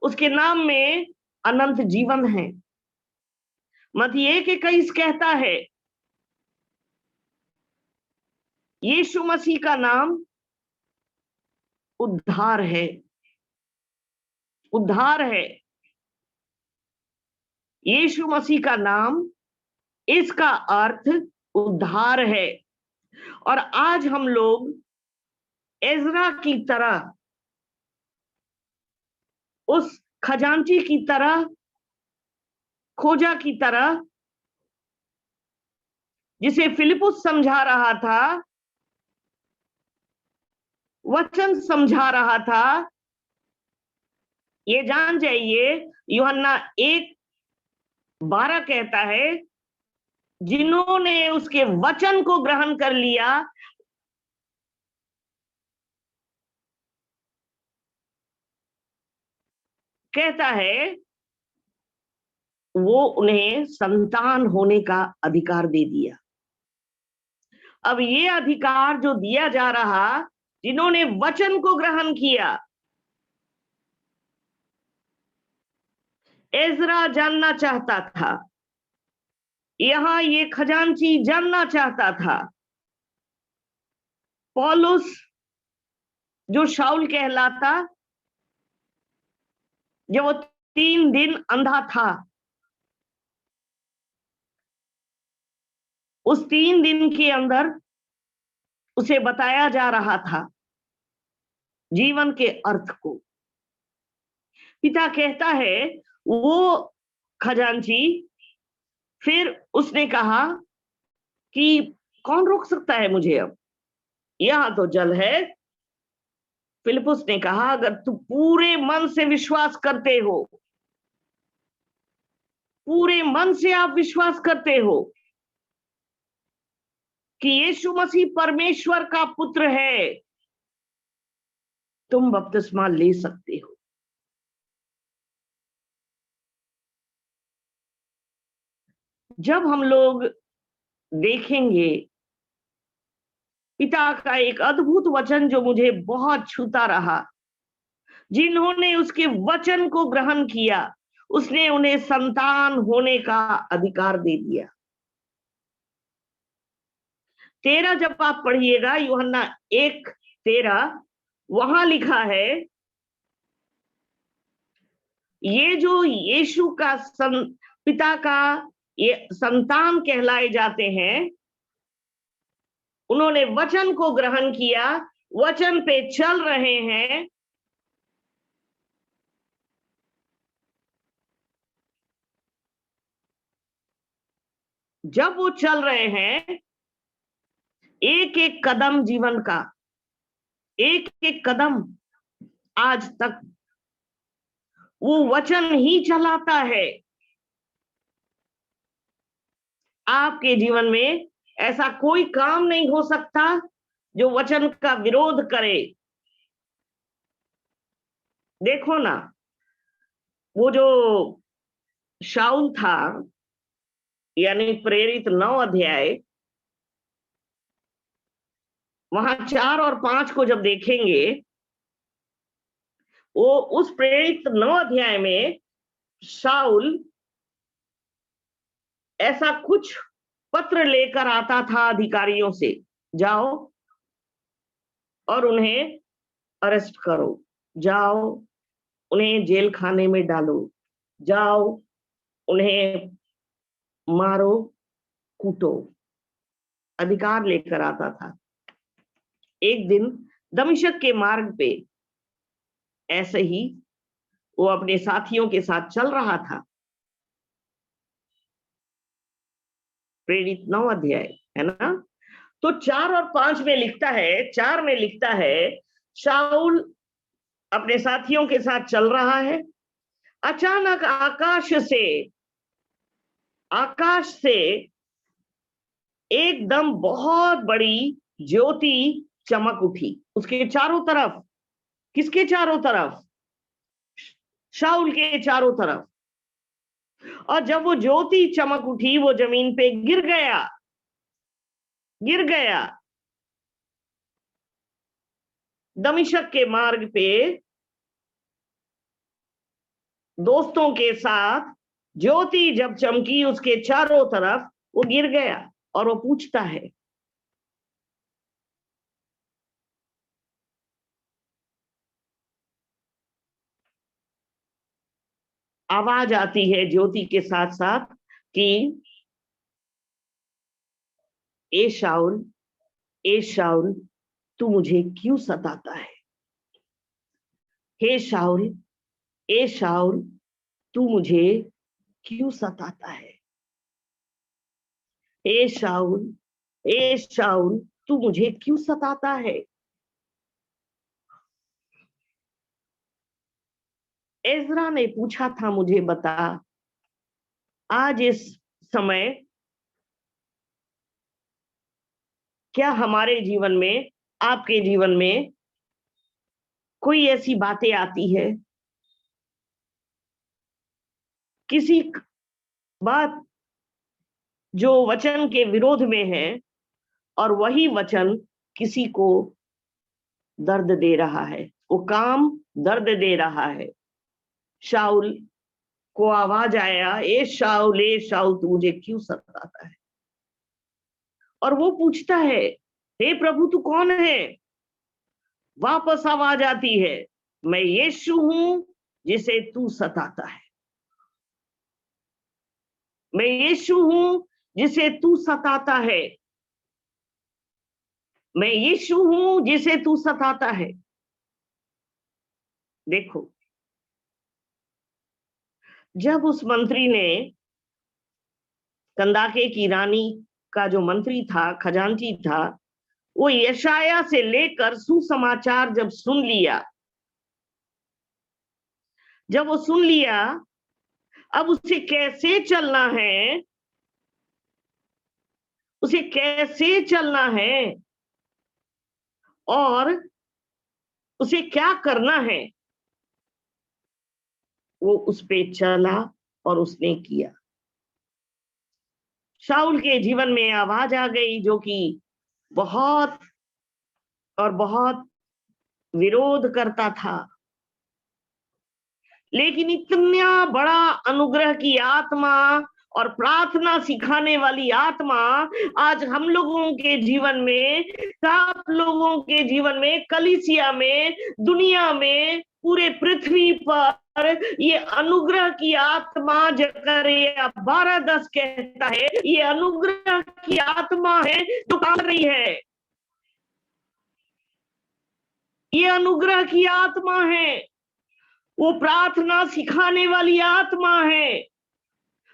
उसके नाम में अनंत जीवन है। मत्ती 1:21 कहता है, यीशु मसीह का नाम उद्धार है, उद्धार है। यीशु मसीह का नाम, इसका अर्थ उद्धार है। और आज हम लोग एजरा की तरह, उस खजांची की तरह, खोजा की तरह, जिसे फिलिपुस समझा रहा था, वचन समझा रहा था। ये जान जाइए, यूहन्ना 1:12 कहता है, जिन्होंने उसके वचन को ग्रहण कर लिया, कहता है वो उन्हें संतान होने का अधिकार दे दिया। अब ये अधिकार जो दिया जा रहा, जिन्होंने वचन को ग्रहण किया, एजरा जानना चाहता था, यहां ये खजांची जानना चाहता था, पौलुस जो शाऊल कहलाता, जब वो 3 दिन अंधा था, उस 3 दिन के अंदर उसे बताया जा रहा था जीवन के अर्थ को। पिता कहता है वो खजांची, फिर उसने कहा कि कौन रोक सकता है मुझे, अब यहां तो जल है। फिलिपुस ने कहा, अगर तू पूरे मन से विश्वास करते हो, पूरे मन से आप विश्वास करते हो कि यीशु मसीह परमेश्वर का पुत्र है, तुम बपतिस्मा ले सकते हो। जब हम लोग देखेंगे पिता का एक अद्भुत वचन जो मुझे बहुत छूता रहा, जिन्होंने उसके वचन को ग्रहण किया, उसने उन्हें संतान होने का अधिकार दे दिया। 13 जब आप पढ़िएगा, यूहन्ना 1:13, वहां लिखा है, ये जो यीशु का पिता का ये संतान कहलाए जाते हैं, उन्होंने वचन को ग्रहण किया, वचन पे चल रहे हैं, जब वो चल रहे हैं, एक एक कदम जीवन का, एक एक कदम आज तक वो वचन ही चलाता है। आपके जीवन में ऐसा कोई काम नहीं हो सकता जो वचन का विरोध करे। देखो ना, वो जो शाऊल था, यानी प्रेरित 9 अध्याय, वहां 4 और 5 को जब देखेंगे, वो उस प्रेरित 9 अध्याय में शाऊल ऐसा कुछ पत्र लेकर आता था अधिकारियों से, जाओ और उन्हें अरेस्ट करो, जाओ उन्हें जेल खाने में डालो, जाओ उन्हें मारो कूटो, अधिकार लेकर आता था। एक दिन दमिश्क के मार्ग पे ऐसे ही वो अपने साथियों के साथ चल रहा था। प्रेरित 9 अध्याय है ना, तो 4 और 5 में लिखता है, 4 में लिखता है, शाऊल अपने साथियों के साथ चल रहा है, अचानक आकाश से एकदम बहुत बड़ी ज्योति चमक उठी उसके चारों तरफ। किसके चारों तरफ? शाऊल के चारों तरफ। और जब वो ज्योति चमक उठी, वो जमीन पे गिर गया। दमिश्क के मार्ग पे दोस्तों के साथ ज्योति जब चमकी उसके चारों तरफ, वो गिर गया और वो पूछता है, आवाज आती है ज्योति के साथ साथ कि ए शाऊल तू मुझे क्यों सताता है? हे शाऊल, ए शाऊल, तू मुझे क्यों सताता है? ए शाऊल, ए शाऊल, तू मुझे क्यों सताता है? एजरा ने पूछा था, मुझे बता, आज इस समय क्या हमारे जीवन में, आपके जीवन में कोई ऐसी बातें आती है, किसी बात जो वचन के विरोध में है, और वही वचन किसी को दर्द दे रहा है, वो काम दर्द दे रहा है। शाऊल को आवाज आया, ए शाऊल, ए शाऊल, तू मुझे क्यों सताता है? और वो पूछता है, हे प्रभु तू कौन है? वापस आवाज आती है, मैं यीशु हूं जिसे तू सताता है। मैं यीशु हूं जिसे तू सताता है। मैं यीशु हूं जिसे तू सताता है। देखो, जब उस मंत्री ने, कंदाके की रानी का जो मंत्री था, खजांची था, वो यशाया से लेकर सुसमाचार जब सुन लिया, जब वो सुन लिया, अब उसे कैसे चलना है, उसे कैसे चलना है और उसे क्या करना है, वो उस पे चला और उसने किया। शाऊल के जीवन में आवाज आ गई जो कि बहुत और बहुत विरोध करता था, लेकिन इतना बड़ा अनुग्रह की आत्मा और प्रार्थना सिखाने वाली आत्मा आज हम लोगों के जीवन में, आप लोगों के जीवन में, कलीसिया में, दुनिया में, पूरे पृथ्वी पर ये अनुग्रह की आत्मा, जकरिया 12:10 कहता है, ये अनुग्रह की आत्मा है जो काम कर रही है। ये अनुग्रह की आत्मा है, वो प्रार्थना सिखाने वाली आत्मा है।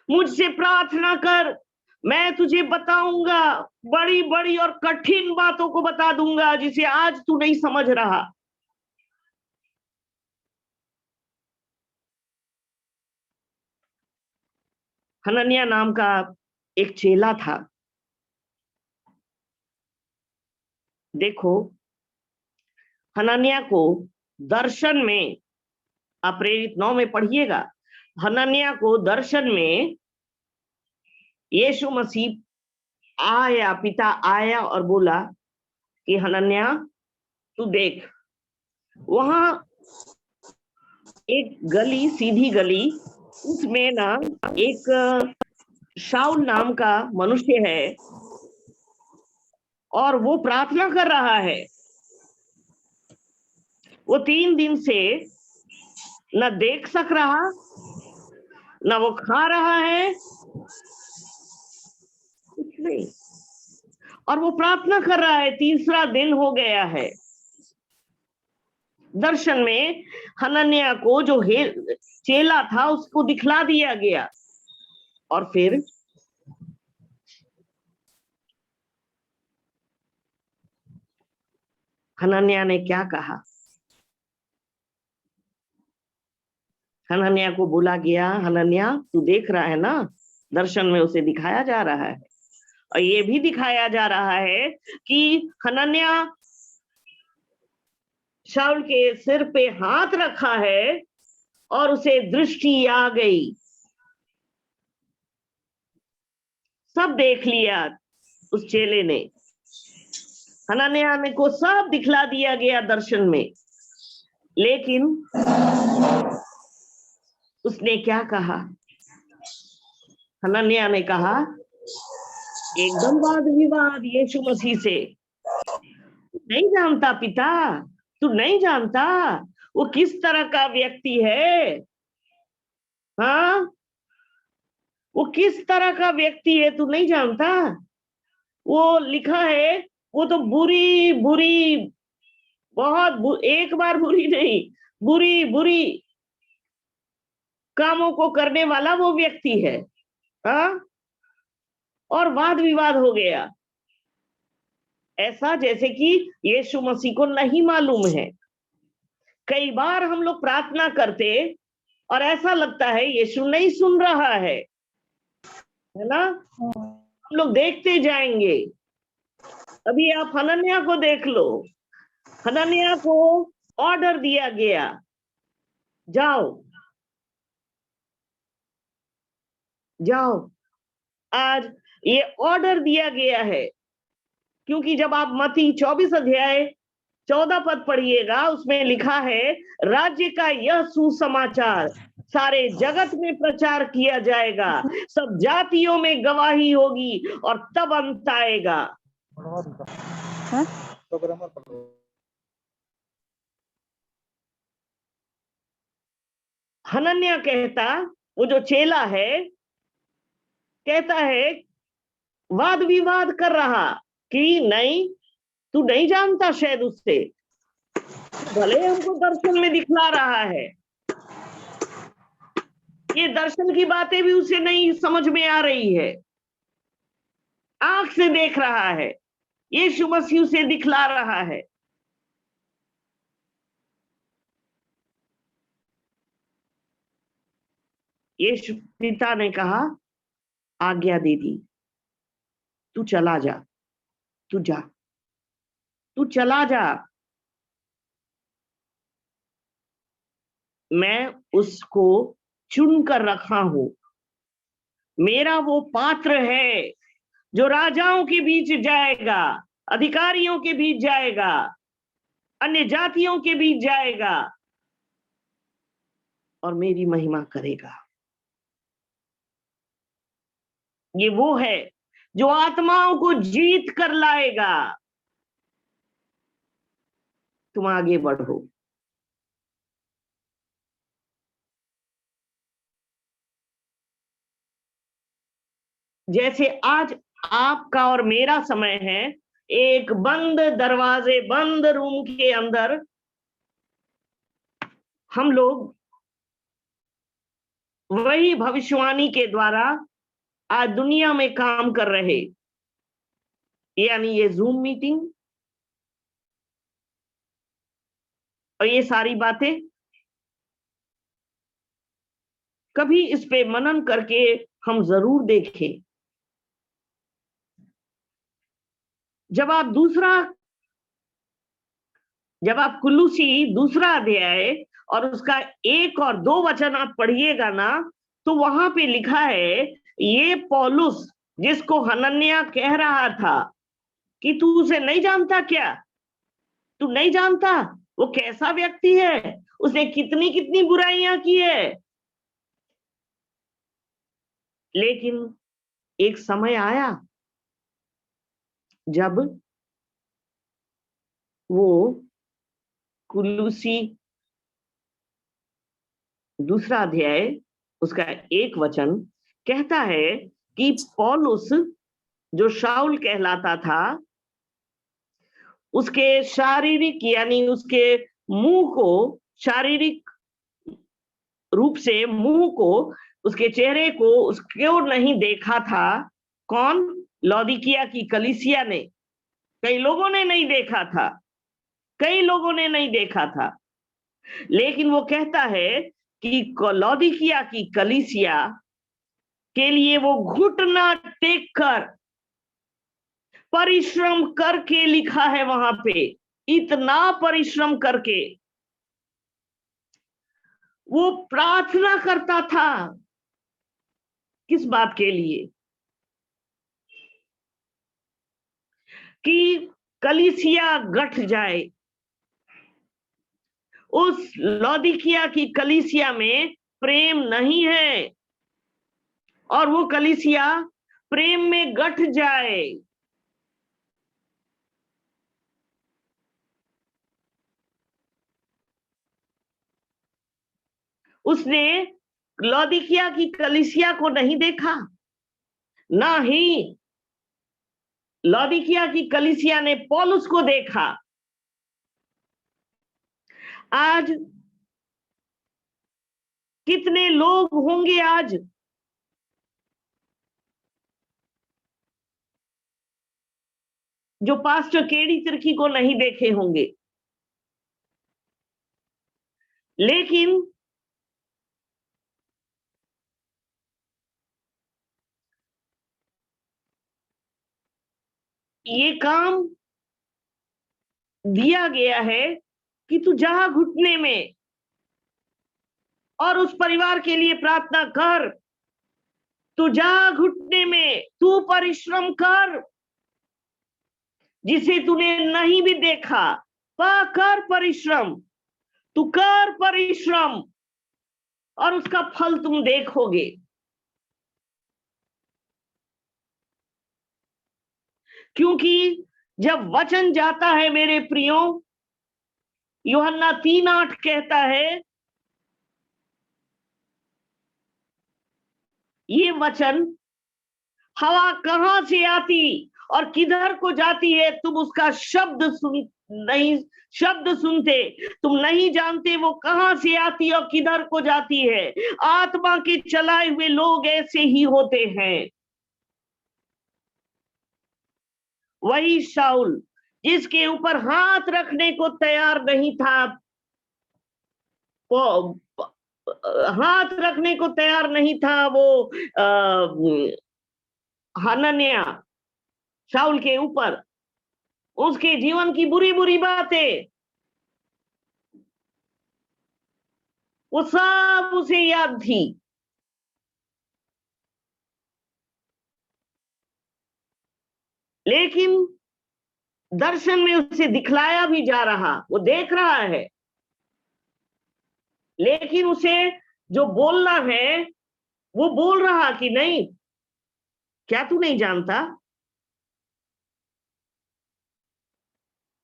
मुझसे प्रार्थना कर, मैं तुझे बताऊंगा, बड़ी बड़ी और कठिन बातों को बता दूंगा जिसे आज तू नहीं समझ रहा। हनन्याह नाम का एक चेला था। देखो, हनन्याह को दर्शन में, आप प्रेरित 9 में पढ़िएगा, हनन्याह को दर्शन में यीशु मसीह आया, पिता आया और बोला कि हनन्याह तू देख, वहां एक गली, सीधी गली, उसमें ना एक शाऊल नाम का मनुष्य है और वो प्रार्थना कर रहा है। वो 3 दिन से न देख सक रहा, न वो खा रहा है, कुछ नहीं, और वो प्रार्थना कर रहा है। 3रा दिन हो गया है। दर्शन में हनन्याह को जो चेला था उसको दिखला दिया गया, और फिर हनन्याह ने क्या कहा? हनन्याह को बोला गया, हनन्याह तू देख रहा है ना, दर्शन में उसे दिखाया जा रहा है, और ये भी दिखाया जा रहा है कि हनन्याह शाऊल के सिर पे हाथ रखा है और उसे दृष्टि आ गई। सब देख लिया उस चेले ने, हनन्याह ने को सब दिखला दिया गया दर्शन में, लेकिन उसने क्या कहा? हनन्याह ने कहा एकदम वाद विवाद यीशु मसीह से, नहीं जानता पिता, तू नहीं जानता वो किस तरह का व्यक्ति है, हाँ वो किस तरह का व्यक्ति है, तू नहीं जानता। वो लिखा है, वो तो बुरी बुरी एक बार बुरी नहीं, बुरी बुरी कामों को करने वाला वो व्यक्ति है। हाँ, और वाद विवाद हो गया, ऐसा जैसे कि यीशु मसीह को नहीं मालूम है। कई बार हम लोग प्रार्थना करते और ऐसा लगता है यीशु नहीं सुन रहा है ना। हम लोग देखते जाएंगे। अभी आप हनन्याह को देख लो। हनन्याह को ऑर्डर दिया गया, जाओ जाओ। आज ये ऑर्डर दिया गया है, क्योंकि जब आप मत्ती 24 अध्याय 14 पद पढ़िएगा, उसमें लिखा है राज्य का यह सुसमाचार सारे जगत में प्रचार किया जाएगा, सब जातियों में गवाही होगी और तब अंत आएगा। हनन्याह कहता, वो जो चेला है, कहता है, वाद विवाद कर रहा कि नहीं, तू नहीं जानता शायद उससे, भले हमको दर्शन में दिखला रहा है, ये दर्शन की बातें भी उसे नहीं समझ में आ रही है, आंख से देख रहा है, यीशु मसीह उसे दिखला रहा है। यीशु पिता ने कहा, आज्ञा दे दी, तू चला जा, तू जा, तू चला जा, मैं उसको चुन कर रखा हूं, मेरा वो पात्र है जो राजाओं के बीच जाएगा, अधिकारियों के बीच जाएगा, अन्य जातियों के बीच जाएगा और मेरी महिमा करेगा। ये वो है जो आत्माओं को जीत कर लाएगा। तुम आगे बढ़ो। जैसे आज आपका और मेरा समय है, एक बंद दरवाजे, बंद रूम के अंदर हम लोग वही भविष्यवाणी के द्वारा आज दुनिया में काम कर रहे, यानी ये जूम मीटिंग और ये सारी बातें। कभी इस पे मनन करके हम जरूर देखें। जब आप कुलुसी दूसरा अध्याय और उसका 1 और 2 वचन आप पढ़िएगा ना, तो वहां पे लिखा है, ये पौलुस जिसको हनन्याह कह रहा था कि तू उसे नहीं जानता क्या, तू नहीं जानता वो कैसा व्यक्ति है, उसने कितनी कितनी बुराइयां की है। लेकिन एक समय आया जब वो कुलुसी दूसरा अध्याय उसका 1 वचन कहता है कि पौलुस जो शाऊल कहलाता था, उसके शारीरिक यानी उसके मुंह को, शारीरिक रूप से मुंह को, उसके चेहरे को उसको नहीं देखा था। कौन? लौदीकिया की कलीसिया ने, कई लोगों ने नहीं देखा था, कई लोगों ने नहीं देखा था। लेकिन वो कहता है कि लौदीकिया की कलीसिया के लिए वो घुटना टेक कर परिश्रम करके लिखा है वहां पे, इतना परिश्रम करके वो प्रार्थना करता था। किस बात के लिए? कि कलीसिया गठ जाए। उस लौदीकिया की कलीसिया में प्रेम नहीं है और वो कलीसिया प्रेम में गठ जाए। उसने लौदीकिया की कलीसिया को नहीं देखा, ना ही लौदीकिया की कलीसिया ने पौलुस को देखा। आज कितने लोग होंगे आज जो पास्टर केडी तिर्की को नहीं देखे होंगे, लेकिन ये काम दिया गया है कि तू जा घुटने में और उस परिवार के लिए प्रार्थना कर। तू जा घुटने में, तू परिश्रम कर। जिसे तूने नहीं भी देखा, कर परिश्रम, तू कर परिश्रम और उसका फल तुम देखोगे। क्योंकि जब वचन जाता है मेरे प्रियो, यूहन्ना 3:8 कहता है, ये वचन हवा कहां से आती और किधर को जाती है, तुम उसका शब्द सुनते, तुम नहीं जानते वो कहां से आती और किधर को जाती है। आत्मा के चलाए हुए लोग ऐसे ही होते हैं। वही शाऊल जिसके ऊपर हाथ रखने को तैयार नहीं था, हाथ रखने को तैयार नहीं था वो हनन्याह, शाऊल के ऊपर, उसके जीवन की बुरी बुरी बातें वो सब उसे याद थी। लेकिन दर्शन में उसे दिखलाया भी जा रहा, वो देख रहा है, लेकिन उसे जो बोलना है वो बोल रहा कि नहीं, क्या तू नहीं जानता?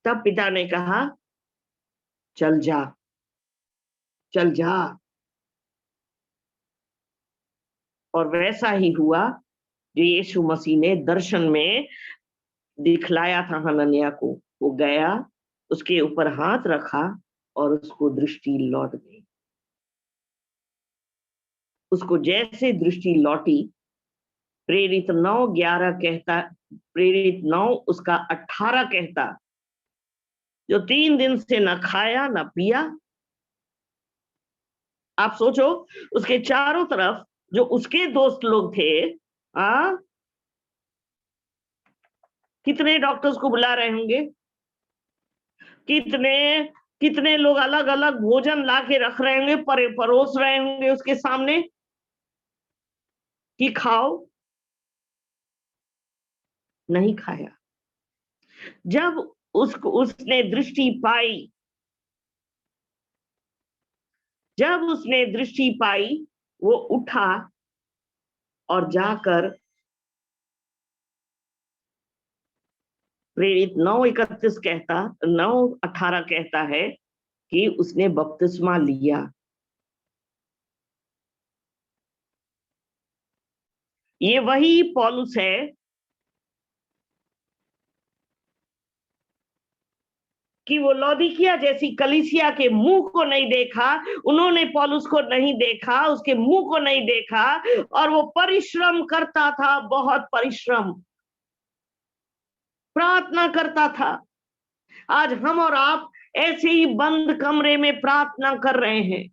तब पिता ने कहा, चल जा, चल जा। और वैसा ही हुआ जो यीशु मसीह ने दर्शन में दिखलाया था हनन्याह को। वो गया, उसके ऊपर हाथ रखा और उसको दृष्टि लौट गई। उसको जैसे दृष्टि लौटी, प्रेरित 9:11 कहता, प्रेरित 9 उसका 18 कहता, जो 3 दिन से न खाया न पिया। आप सोचो, उसके चारों तरफ जो उसके दोस्त लोग थे, कितने डॉक्टर्स को बुला रहे होंगे, कितने लोग अलग अलग भोजन ला के रख रहे होंगे, परोस रहे होंगे उसके सामने कि खाओ। नहीं खाया। जब उसने दृष्टि पाई, जब उसने दृष्टि पाई, वो उठा और जाकर प्रेरित 9:31 कहता, 9:18 कहता है कि उसने बपतिस्मा लिया। ये वही पौलुस है कि वो लौदीकिया जैसी कलीसिया के मुंह को नहीं देखा, उन्होंने पौलुस को नहीं देखा, उसके मुंह को नहीं देखा, और वो परिश्रम करता था, बहुत परिश्रम, प्रार्थना करता था। आज हम और आप ऐसे ही बंद कमरे में प्रार्थना कर रहे हैं,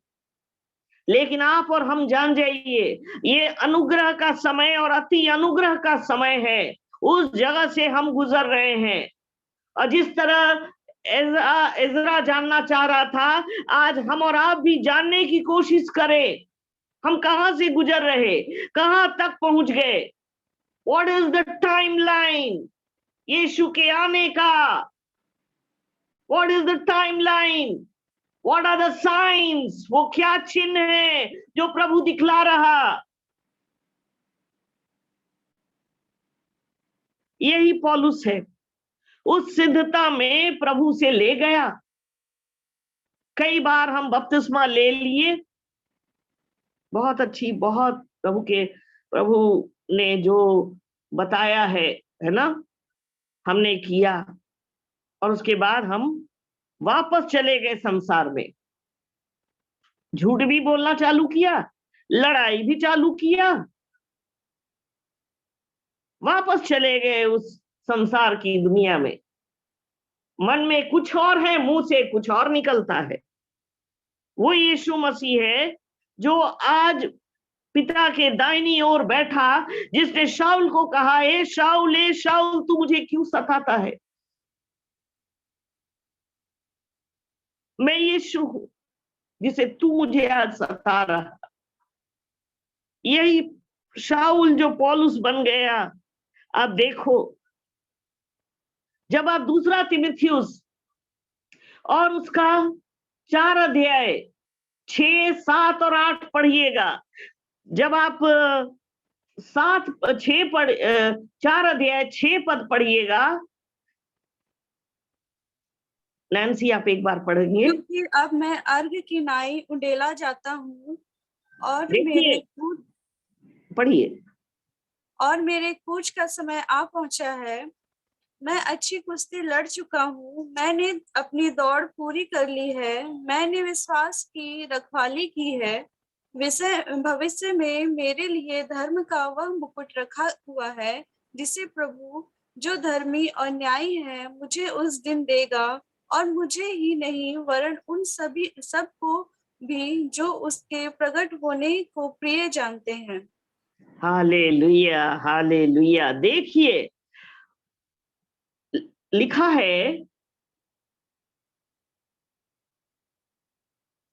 लेकिन आप और हम जान जाइए, ये अनुग्रह का समय और अति अनुग्रह का समय है। उस जगह से हम गुजर रहे हैं। और जिस तरह इज़रा जानना चाह रहा था, आज हम और आप भी जानने की कोशिश करें, हम कहां से गुजर रहे, कहां तक पहुंच गए। What is the timeline Yeshu के आने का? What is the timeline? What are the science? वो क्या चिन्ह है जो प्रभु दिखला रहा? यही पौलुस है, उस सिद्धता में प्रभु से ले गया। कई बार हम बपतिस्मा ले लिए, बहुत अच्छी, बहुत प्रभु ने जो बताया है ना, हमने किया, और उसके बाद हम वापस चले गए संसार में। झूठ भी बोलना चालू किया, लड़ाई भी चालू किया, वापस चले गए उस संसार की दुनिया में। मन में कुछ और है, मुंह से कुछ और निकलता है। वो यीशु मसीह है जो आज पिता के दाहिनी ओर बैठा, जिसने शाऊल को कहा, ए शाऊल तू मुझे क्यों सताता है? मैं यीशु हूं जिसे तू मुझे आज सता रहा। यही शाऊल जो पौलुस बन गया। आप देखो, जब आप दूसरा तीमुथियुस और उसका 4 अध्याय 6, 7 और 8 पढ़िएगा, जब आप 4 अध्याय 6 पद पढ़िएगा। नैन्सी आप एक बार पढ़ेंगे। क्योंकि अब मैं अर्घ की नाई उंडेला जाता हूँ और देखिए, पढ़िए। मेरे कूच का समय आ पहुंचा है। मैं अच्छी कुश्ती लड़ चुका हूँ, मैंने अपनी दौड़ पूरी कर ली है, मैंने विश्वास की रखवाली की है। भविष्य में मेरे लिए धर्म का वह मुकुट रखा हुआ है, जिसे प्रभु जो धर्मी और न्यायी है मुझे उस दिन देगा, और मुझे ही नहीं वरन उन सबको भी जो उसके प्रकट होने को प्रिय जानते हैं। Hallelujah, hallelujah. देखिए, लिखा है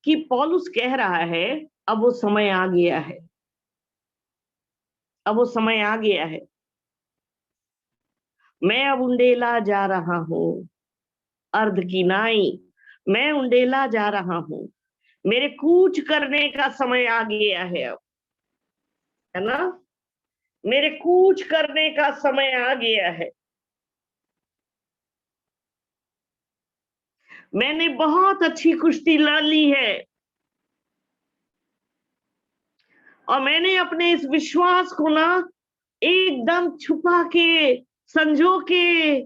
कि पौलुस कह रहा है, अब वो समय आ गया है, अब वो समय आ गया है। मैं अब उंडेला जा रहा हूं, अर्ध की नाई, मैं उंडेला जा रहा हूं, मेरे कूच करने का समय आ गया है अब, है ना? मेरे कूच करने का समय आ गया है। मैंने बहुत अच्छी कुश्ती लड़ ली है, और मैंने अपने इस विश्वास को ना एकदम छुपा के, संजो के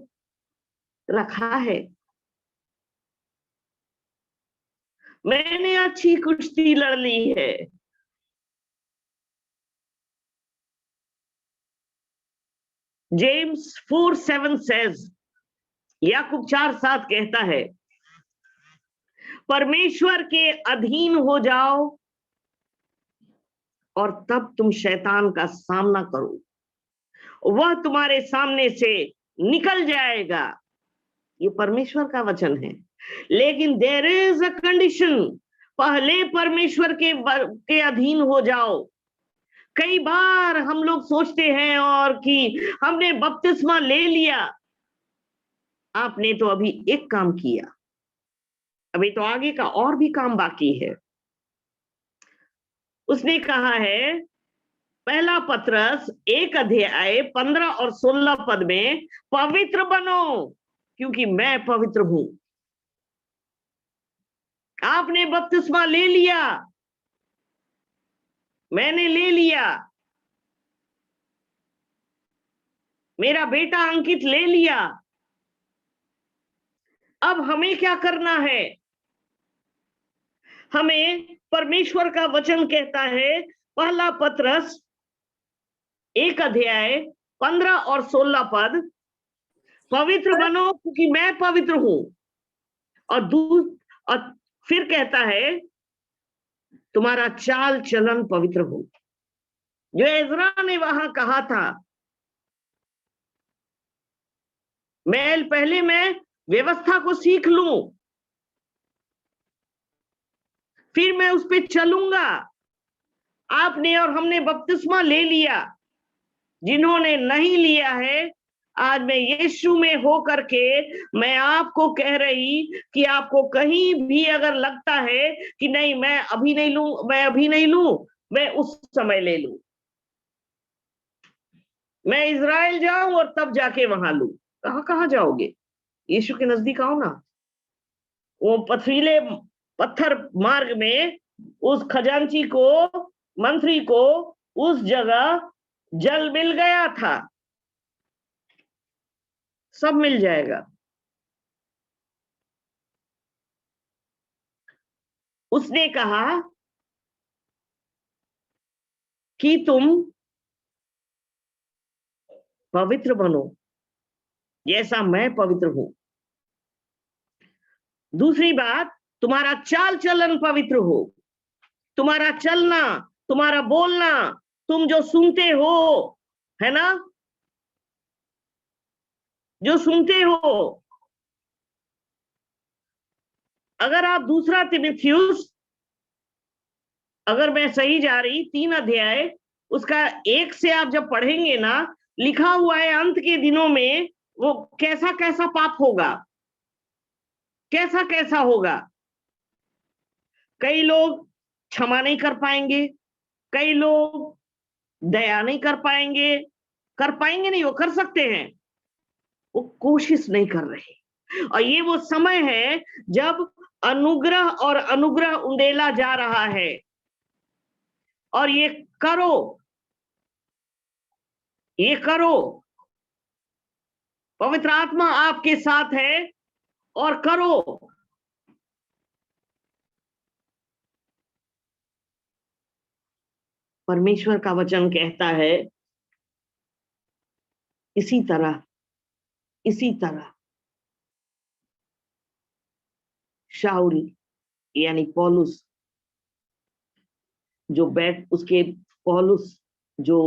रखा है। मैंने अच्छी कुश्ती लड़ ली है। जेम्स 4:7 says, याकूब 4:7 कहता है, परमेश्वर के अधीन हो जाओ और तब तुम शैतान का सामना करो, वह तुम्हारे सामने से निकल जाएगा। ये परमेश्वर का वचन है। लेकिन देयर इज अ कंडीशन, पहले परमेश्वर के अधीन हो जाओ। कई बार हम लोग सोचते हैं और कि हमने बपतिस्मा ले लिया। आपने तो अभी एक काम किया, अभी तो आगे का और भी काम बाकी है। उसने कहा है, पहला पत्रस 1 अध्याय 15 और 16 पद में, पवित्र बनो क्योंकि मैं पवित्र हूं। आपने बपतिस्मा ले लिया, मैंने ले लिया, मेरा बेटा अंकित ले लिया। अब हमें क्या करना है? हमें परमेश्वर का वचन कहता है, पहला पत्रस 1 अध्याय 15 और 16 पद, पवित्र बनो क्योंकि मैं पवित्र हूं। और फिर कहता है, तुम्हारा चाल चलन पवित्र हो। जो इज़रा ने वहां कहा था, पहले मैं व्यवस्था को सीख लूं, फिर मैं उस पर चलूंगा। आपने और हमने बपतिस्मा ले लिया। जिन्होंने नहीं लिया है, आज मैं यीशु में हो करके मैं आपको कह रही कि आपको कहीं भी अगर लगता है कि नहीं मैं अभी नहीं लूं, मैं उस समय ले लूं, मैं इज़राइल जाऊं और तब जाके वहां लूं। कहां जाओगे? यीशु के नजदीक आओ ना। वो पथरीले पत्थर मार्ग में उस खजांची को, मंत्री को उस जगह जल मिल गया था। सब मिल जाएगा। उसने कहा कि तुम पवित्र बनो जैसा मैं पवित्र हूं। दूसरी बात, तुम्हारा चाल चलन पवित्र हो, तुम्हारा चलना, तुम्हारा बोलना, तुम जो सुनते हो, है ना, जो सुनते हो। अगर आप दूसरा तिमुथियुस, अगर मैं सही जा रही, 3 अध्याय उसका 1 से आप जब पढ़ेंगे ना, लिखा हुआ है अंत के दिनों में वो कैसा कैसा पाप होगा, कैसा कैसा होगा। कई लोग क्षमा नहीं कर पाएंगे, कई लोग दया नहीं कर पाएंगे नहीं, वो कर सकते हैं, वो कोशिश नहीं कर रहे। और ये वो समय है जब अनुग्रह और अनुग्रह उंडेला जा रहा है, और ये करो, ये करो, पवित्र आत्मा आपके साथ है और करो। परमेश्वर का वचन कहता है इसी तरह शाऊल यानी पौलुस पौलुस जो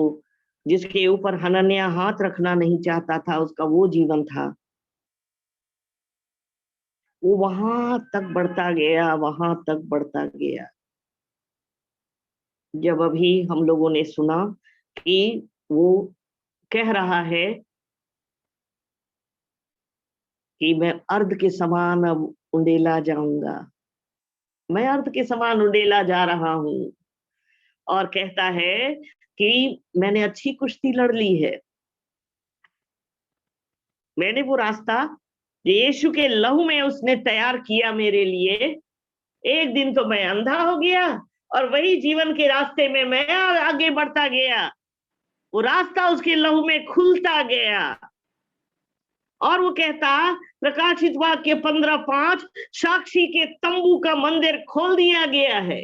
जिसके ऊपर हनन्याह हाथ रखना नहीं चाहता था, उसका वो जीवन था, वो वहां तक बढ़ता गया जब अभी हम लोगों ने सुना कि वो कह रहा है कि मैं अर्ध के समान अब उंडेला जाऊंगा, मैं अर्ध के समान उंडेला जा रहा हूं, और कहता है कि मैंने अच्छी कुश्ती लड़ ली है, मैंने वो रास्ता जो यीशु के लहू में उसने तैयार किया मेरे लिए। एक दिन तो मैं अंधा हो गया और वही जीवन के रास्ते में मैं आगे बढ़ता गया, वो रास्ता उसके लहू में खुलता गया। और वो कहता, प्रकाशित वाक्य 15:5, साक्षी के तंबू का मंदिर खोल दिया गया है।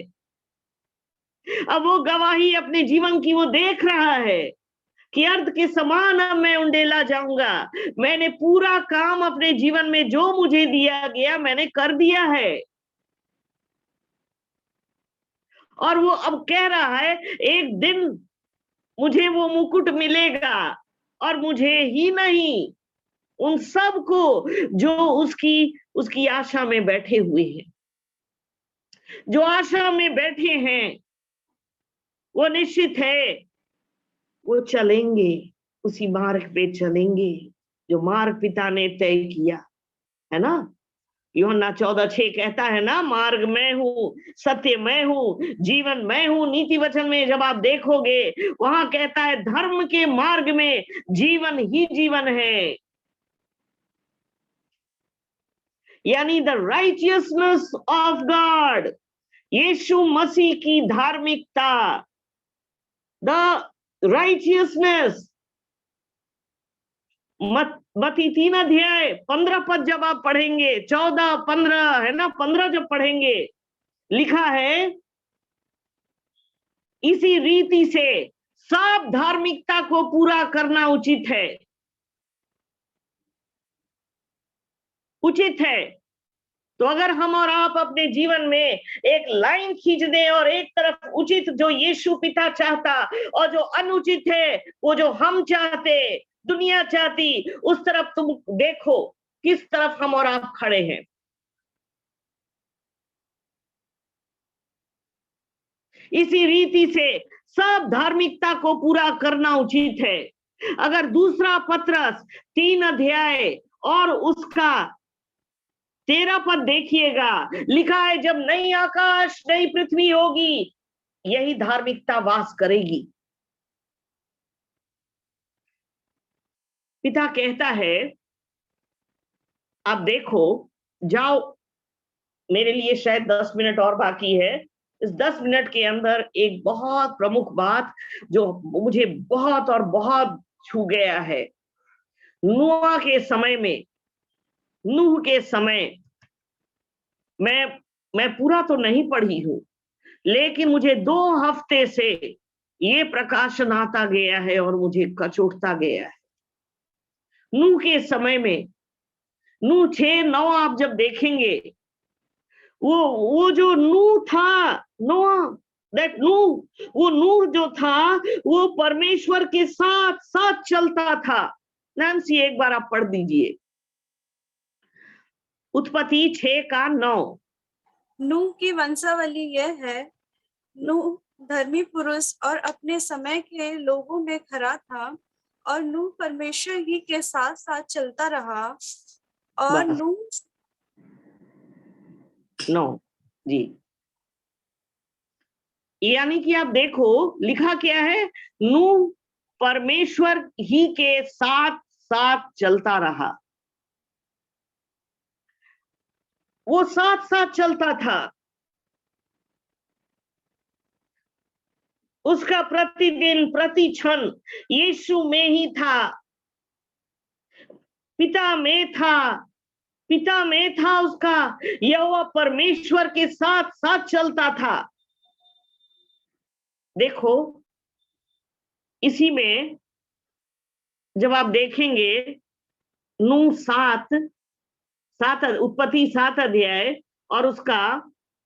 अब वो गवाही अपने जीवन की वो देख रहा है कि अर्ध के समान अब मैं उंडेला जाऊंगा, मैंने पूरा काम अपने जीवन में जो मुझे दिया गया मैंने कर दिया है। और वो अब कह रहा है एक दिन मुझे वो मुकुट मिलेगा, और मुझे ही नहीं, उन सब को जो उसकी आशा में बैठे हुए हैं, जो आशा में बैठे हैं, वो निश्चित है वो चलेंगे, उसी मार्ग पे चलेंगे जो मार्ग पिता ने तय किया है ना। यूहन्ना 14:6 कहता है ना, मार्ग मैं हूं, सत्य मैं हूं, जीवन मैं हूं। नीति वचन में जब आप देखोगे वहां कहता है धर्म के मार्ग में जीवन ही जीवन है, यानी द राइचियसनेस ऑफ गॉड, यीशु मसीह की धार्मिकता, द राइचियसनेस। मत्ती 3 अध्याय 15 पद जब आप पढ़ेंगे, 14, 15 है ना, 15 जब पढ़ेंगे, लिखा है इसी रीति से सब धार्मिकता को पूरा करना उचित है, उचित है। तो अगर हम और आप अपने जीवन में एक लाइन खींच दें और एक तरफ उचित जो यीशु पिता चाहता और जो अनुचित है वो जो हम चाहते, दुनिया चाहती, उस तरफ तुम देखो किस तरफ हम और आप खड़े हैं। इसी रीति से सब धार्मिकता को पूरा करना उचित है। अगर दूसरा पत्रस 3 अध्याय और उसका 13 पद देखिएगा, लिखा है जब नई आकाश नई पृथ्वी होगी यही धार्मिकता वास करेगी। पिता कहता है आप देखो, जाओ, मेरे लिए शायद 10 मिनट और बाकी है, इस 10 मिनट के अंदर एक बहुत प्रमुख बात जो मुझे बहुत और बहुत छू गया है। नूह के समय मैं पूरा तो नहीं पढ़ी हूं, लेकिन मुझे 2 हफ्ते से ये प्रकाशन आता गया है और मुझे कचोटता गया है। नूह के समय में, नूह 6:9 आप जब देखेंगे, वो जो नूह था, नोआ, दैट नूह, वो नूह जो था वो परमेश्वर के साथ साथ चलता था। नैन्सी एक बार आप पढ़ दीजिए, उत्पत्ति 6:9। नूह की वंशावली यह है, नूह धर्मी पुरुष और अपने समय के लोगों में खरा था, और नूह परमेश्वर ही के साथ साथ चलता रहा, और बस। नूह 9 जी, यानी कि आप देखो लिखा क्या है, नूह परमेश्वर ही के साथ साथ चलता रहा। वो साथ साथ चलता था, उसका प्रतिदिन प्रति क्षण यीशु में ही था, पिता में था, पिता में था उसका, यहोवा परमेश्वर के साथ साथ चलता था। देखो इसी में जब आप देखेंगे नूह 7 उत्पत्ति 7 अध्याय और उसका,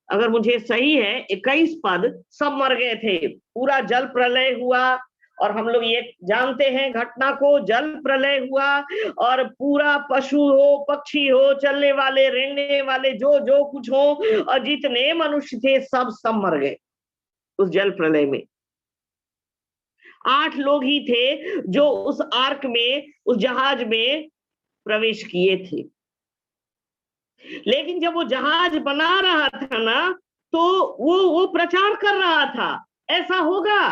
अगर मुझे सही है, 21 पद, सब मर गए थे, पूरा जल प्रलय हुआ। और हम लोग ये जानते हैं घटना को, जल प्रलय हुआ और पूरा पशु हो, पक्षी हो, चलने वाले, रेंगने वाले, जो जो कुछ हो, और जितने मनुष्य थे सब मर गए उस जल प्रलय में। 8 लोग ही थे जो उस आर्क में, उस जहाज में प्रवेश किए थे। लेकिन जब वो जहाज बना रहा था ना, तो वो प्रचार कर रहा था ऐसा होगा।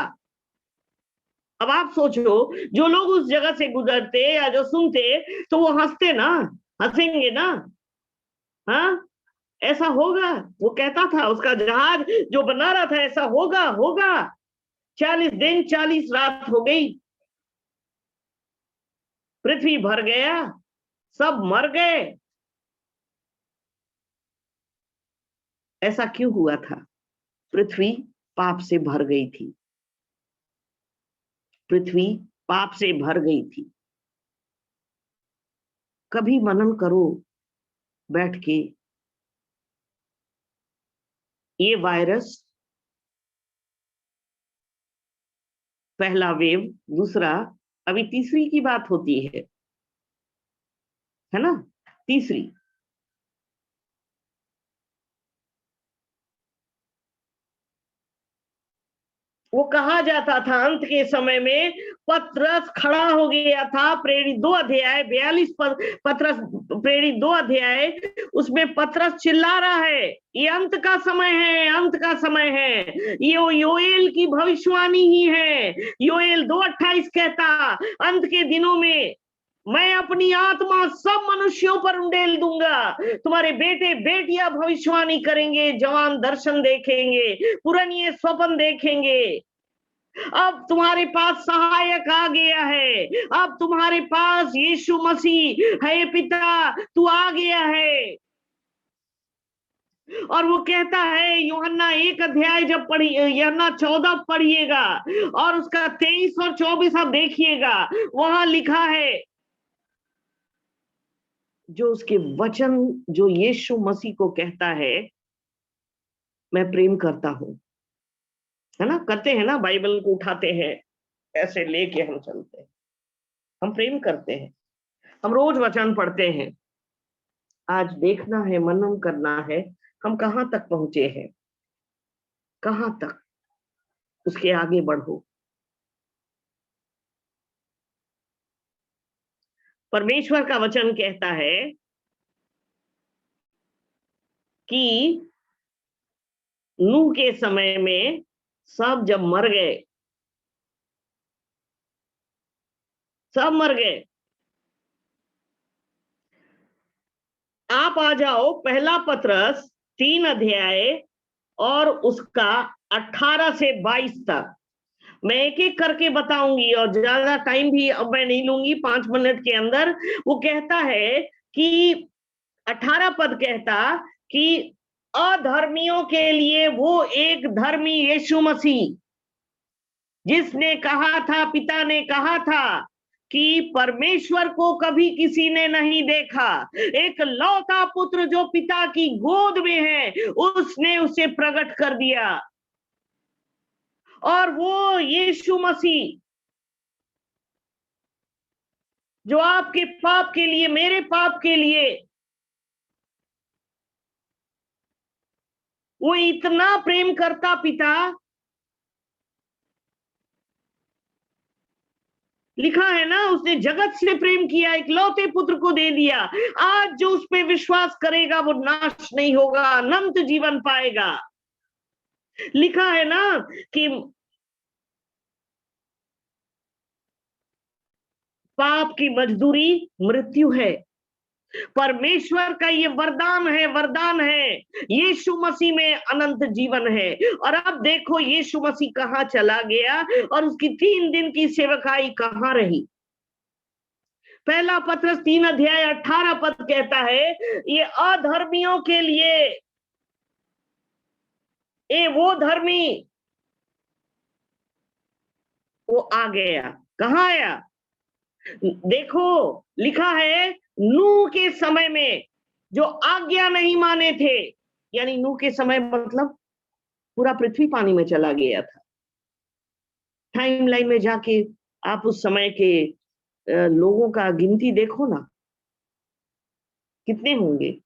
अब आप सोचो, जो लोग उस जगह से गुजरते या जो सुनते, तो वो हंसते ना, हंसेंगे ना, हाँ ऐसा होगा। वो कहता था, उसका जहाज जो बना रहा था, ऐसा होगा होगा। 40 दिन 40 रात हो गई, पृथ्वी भर गया, सब मर गए। ऐसा क्यों हुआ था? पृथ्वी पाप से भर गई थी, पृथ्वी पाप से भर गई थी। कभी मनन करो बैठ के, ये वायरस, पहला वेव, दूसरा, अभी तीसरी की बात होती है ना, तीसरी। वो कहा जाता था अंत के समय में पतरस खड़ा हो गया था, प्रेरित 2 अध्याय 42 पतरस, प्रेरित 2 अध्याय, उसमें पतरस चिल्ला रहा है, ये अंत का समय है, अंत का समय है। ये योएल की भविष्यवाणी ही है। योएल 2:28 कहता, अंत के दिनों में मैं अपनी आत्मा सब मनुष्यों पर उंडेल दूंगा, तुम्हारे बेटे बेटियां भविष्यवाणी करेंगे, जवान दर्शन देखेंगे, पुराने स्वप्न देखेंगे। अब तुम्हारे पास सहायक आ गया है, अब तुम्हारे पास यीशु मसीह है, पिता तू आ गया है। और वो कहता है, यूहन्ना 1 अध्याय जब पढ़ी, यूहन्ना 14 पढ़िएगा और उसका 23 और 24 आप देखिएगा, वहां लिखा है, जो उसके वचन, जो यीशु मसीह को कहता है, मैं प्रेम करता हूं, है ना, करते हैं ना, बाइबल को उठाते हैं, ऐसे लेके हम चलते हैं, हम प्रेम करते हैं, हम रोज वचन पढ़ते हैं। आज देखना है, मनन करना है, हम कहां तक पहुंचे हैं, कहां तक, उसके आगे बढ़ो। परमेश्वर का वचन कहता है कि नूह के समय में सब जब मर गए, सब मर गए। आप आ जाओ पहला पतरस 3 अध्याय और उसका 18 से 22 तक। मैं एक एक करके बताऊंगी और ज्यादा टाइम भी अब मैं नहीं लूंगी, 5 मिनट के अंदर। वो कहता है कि 18 पद कहता कि अधर्मियों के लिए वो एक धर्मी यीशु मसीह, जिसने कहा था, पिता ने कहा था कि परमेश्वर को कभी किसी ने नहीं देखा, एक लौता पुत्र जो पिता की गोद में है, उसने उसे प्रकट कर दिया। और वो यीशु मसीह जो आपके पाप के लिए, मेरे पाप के लिए, वो इतना प्रेम करता पिता, लिखा है ना, उसने जगत से प्रेम किया, एक लौते पुत्र को दे दिया। आज जो उस पे विश्वास करेगा वो नाश नहीं होगा, अनंत जीवन पाएगा। लिखा है ना कि पाप की मजदूरी मृत्यु है, परमेश्वर का ये वरदान है, वरदान है, यीशु मसीह में अनंत जीवन है। और अब देखो यीशु मसीह कहाँ चला गया और उसकी 3 दिन की सेवकाई कहाँ रही। पहला पत्रस 3 अध्याय 18 पद कहता है, ये अधर्मियों के लिए, ये वो धर्मी, वो आ गया। कहाँ आया? देखो लिखा है, नूह के समय में जो आज्ञा नहीं माने थे, यानी नूह के समय मतलब पूरा पृथ्वी पानी में चला गया था। टाइमलाइन में जाके आप उस समय के लोगों का गिनती देखो ना, कितने होंगे।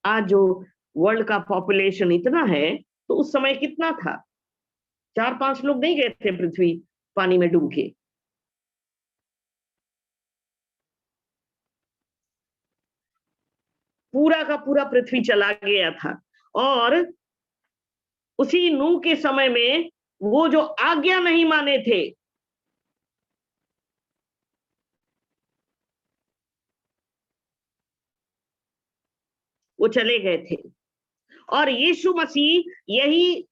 आज जो वर्ल्ड का पॉपुलेशन इतना है, तो उस समय कितना था? 4-5 लोग नहीं गए थे पृथ्वी पानी में डूब के। पूरा का पूरा पृथ्वी चला गया था। और उसी नूह के समय में वो जो आज्ञा नहीं माने थे, वो चले गए थे। और यीशु मसीह यही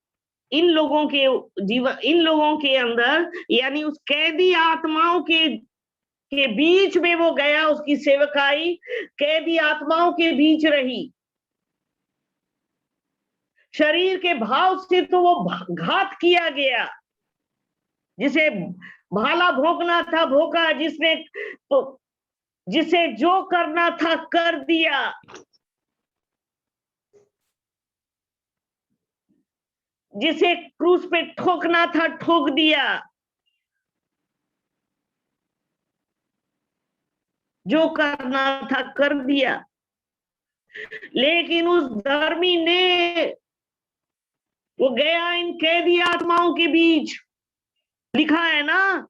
इन लोगों के जीवन, इन लोगों के अंदर, यानी उस कैदी आत्माओं के बीच में वो गया, उसकी सेवकाई कैदी आत्माओं के बीच रही। शरीर के भाव से तो वो घात किया गया, जिसे भाला भोंकना था भोंका, जिसे जो करना था कर दिया। जिसे क्रूस पे ठोकना था ठोक दिया। जो करना था कर दिया। लेकिन उस धर्मी ने, वो गया इन कैदी आत्माओं के बीच। लिखा है ना,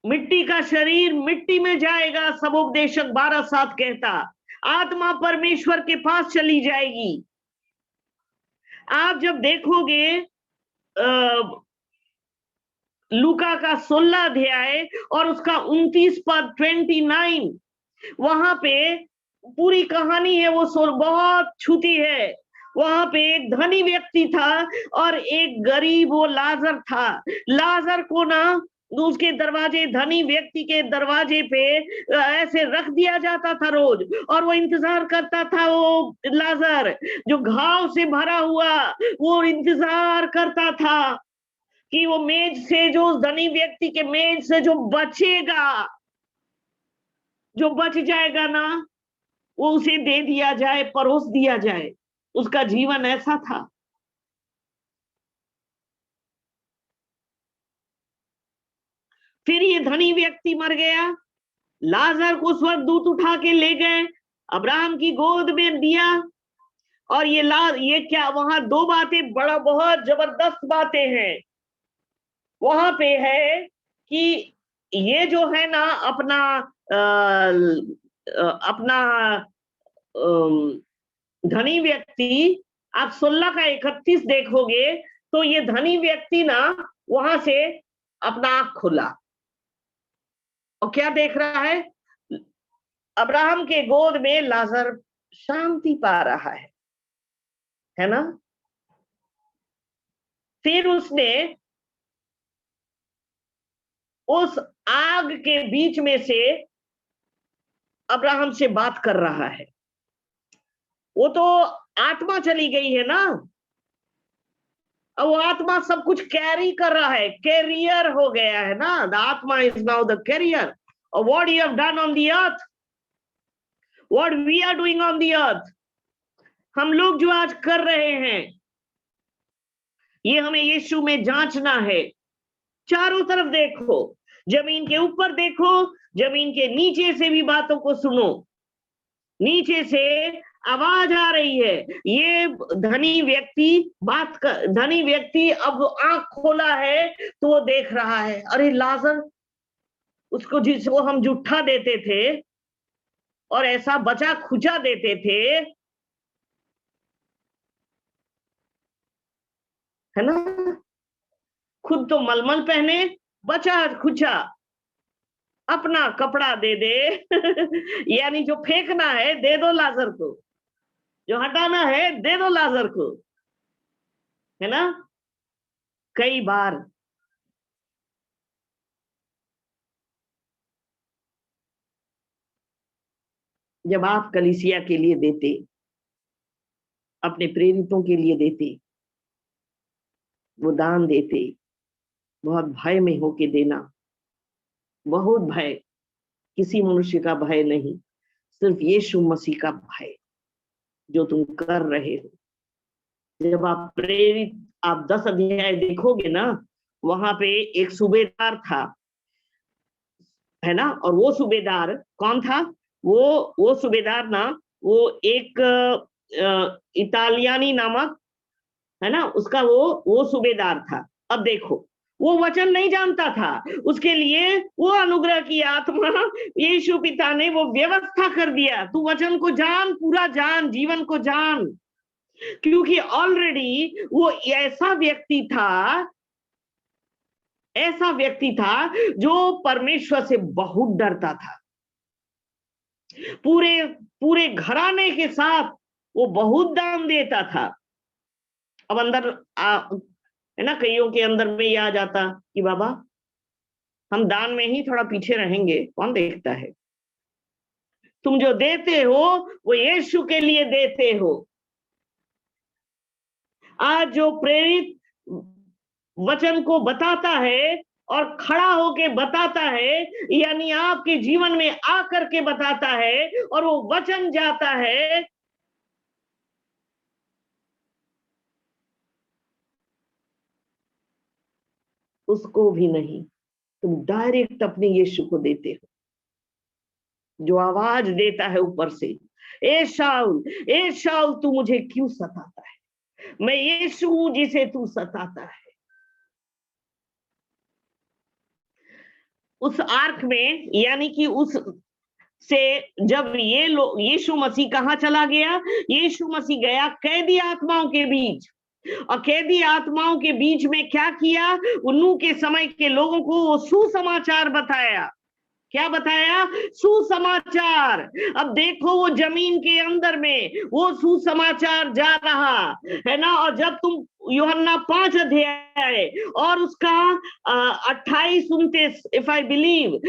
मिट्टी का शरीर मिट्टी में जाएगा, सबोपदेशक 12:7 कहता। आत्मा परमेश्वर के पास चली जाएगी। आप जब देखोगे लूका का 16 अध्याय और उसका 29 पद 29, वहां पे पूरी कहानी है, वो बहुत छूती है। वहां पे एक धनी व्यक्ति था और एक गरीब वो लाजर था। लाजर को ना उसके दरवाजे, धनी व्यक्ति के दरवाजे पे ऐसे रख दिया जाता था रोज, और वो इंतजार करता था। वो लाजर जो घाव से भरा हुआ, वो इंतजार करता था कि वो मेज से, जो उस धनी व्यक्ति के मेज से जो बचेगा, जो बच जाएगा ना, वो उसे दे दिया जाए, परोस दिया जाए। उसका जीवन ऐसा था। फिर ये धनी व्यक्ति मर गया। लाजर को उस वक्त दूत उठा के ले गए, अब्राहम की गोद में दिया। और ये क्या, वहां 2 बातें बहुत जबरदस्त बातें हैं। वहां पे है कि ये जो है ना अपना धनी व्यक्ति, आप 16 का 31 देखोगे तो ये धनी व्यक्ति ना वहां से अपना आंख खुला और क्या देख रहा है? अब्राहम के गोद में लाजर शांति पा रहा है ना। फिर उसने उस आग के बीच में से अब्राहम से बात कर रहा है। वो तो आत्मा चली गई है ना, अब वो आत्मा सब कुछ कैरी कर रहा है, कैरियर हो गया है ना, द आत्मा is now the carrier of what you have done on the earth, what we are doing on the earth. हम लोग जो आज कर रहे हैं ये हमें यीशु में जांचना है। चारों तरफ देखो, जमीन के ऊपर देखो, जमीन के नीचे से भी बातों को सुनो। नीचे से आवाज आ रही है, ये धनी व्यक्ति अब आंख खोला है तो वो देख रहा है, अरे लाजर, उसको जिसको हम जुट्ठा देते थे और ऐसा बचा खुचा देते थे, है ना, खुद तो मलमल पहने, बचा खुचा अपना कपड़ा दे दे यानी जो फेंकना है दे दो लाजर को, जो हटाना है दे दो लाजर को, है ना। कई बार जब आप कलीसिया के लिए देते, अपने प्रेरितों के लिए देते, वो दान देते, बहुत भय में होके देना, बहुत भय, किसी मनुष्य का भय नहीं, सिर्फ यीशु मसीह का भय जो तुम कर रहे हो। जब आप प्रेरित, आप 10 अध्याय देखोगे ना, वहां पे एक सूबेदार था, है ना, और वो सूबेदार कौन था? वो सूबेदार ना, वो एक इतालियानी नामक, है ना, उसका वो सूबेदार था। अब देखो, वो वचन नहीं जानता था, उसके लिए वो अनुग्रह की आत्मा यीशु पिता ने वो व्यवस्था कर दिया, तू वचन को जान, पूरा जान, जीवन को जान, क्योंकि ऑलरेडी वो ऐसा व्यक्ति था जो परमेश्वर से बहुत डरता था। पूरे घराने के साथ वो बहुत दान देता था। अब अंदर है ना, कईयों के अंदर में ये आ जाता कि बाबा हम दान में ही थोड़ा पीछे रहेंगे, कौन देखता है, तुम जो देते हो वो यीशु के लिए देते हो। आज जो प्रेरित वचन को बताता है और खड़ा होके बताता है, यानी आपके जीवन में आकर के बताता है और वो वचन जाता है, उसको भी नहीं, तुम डायरेक्ट अपने यीशु को देते हो, जो आवाज देता है ऊपर से, ए शाऊल तू मुझे क्यों सताता है, मैं यीशु हूं जिसे तू सताता है। उस आर्क में, यानी कि उस से जब ये लोग, यीशु मसीह कहाँ चला गया? यीशु मसीह गया कैदी आत्माओं के बीच, और कैदी आत्माओं के बीच में क्या किया? नूह के समय के लोगों को वो सुसमाचार बताया। क्या बताया? सुसमाचार। अब देखो वो जमीन के अंदर में वो सुसमाचार जा रहा है ना। और जब तुम यूहन्ना 5 अध्याय और उसका 28-29, इफ आई बिलीव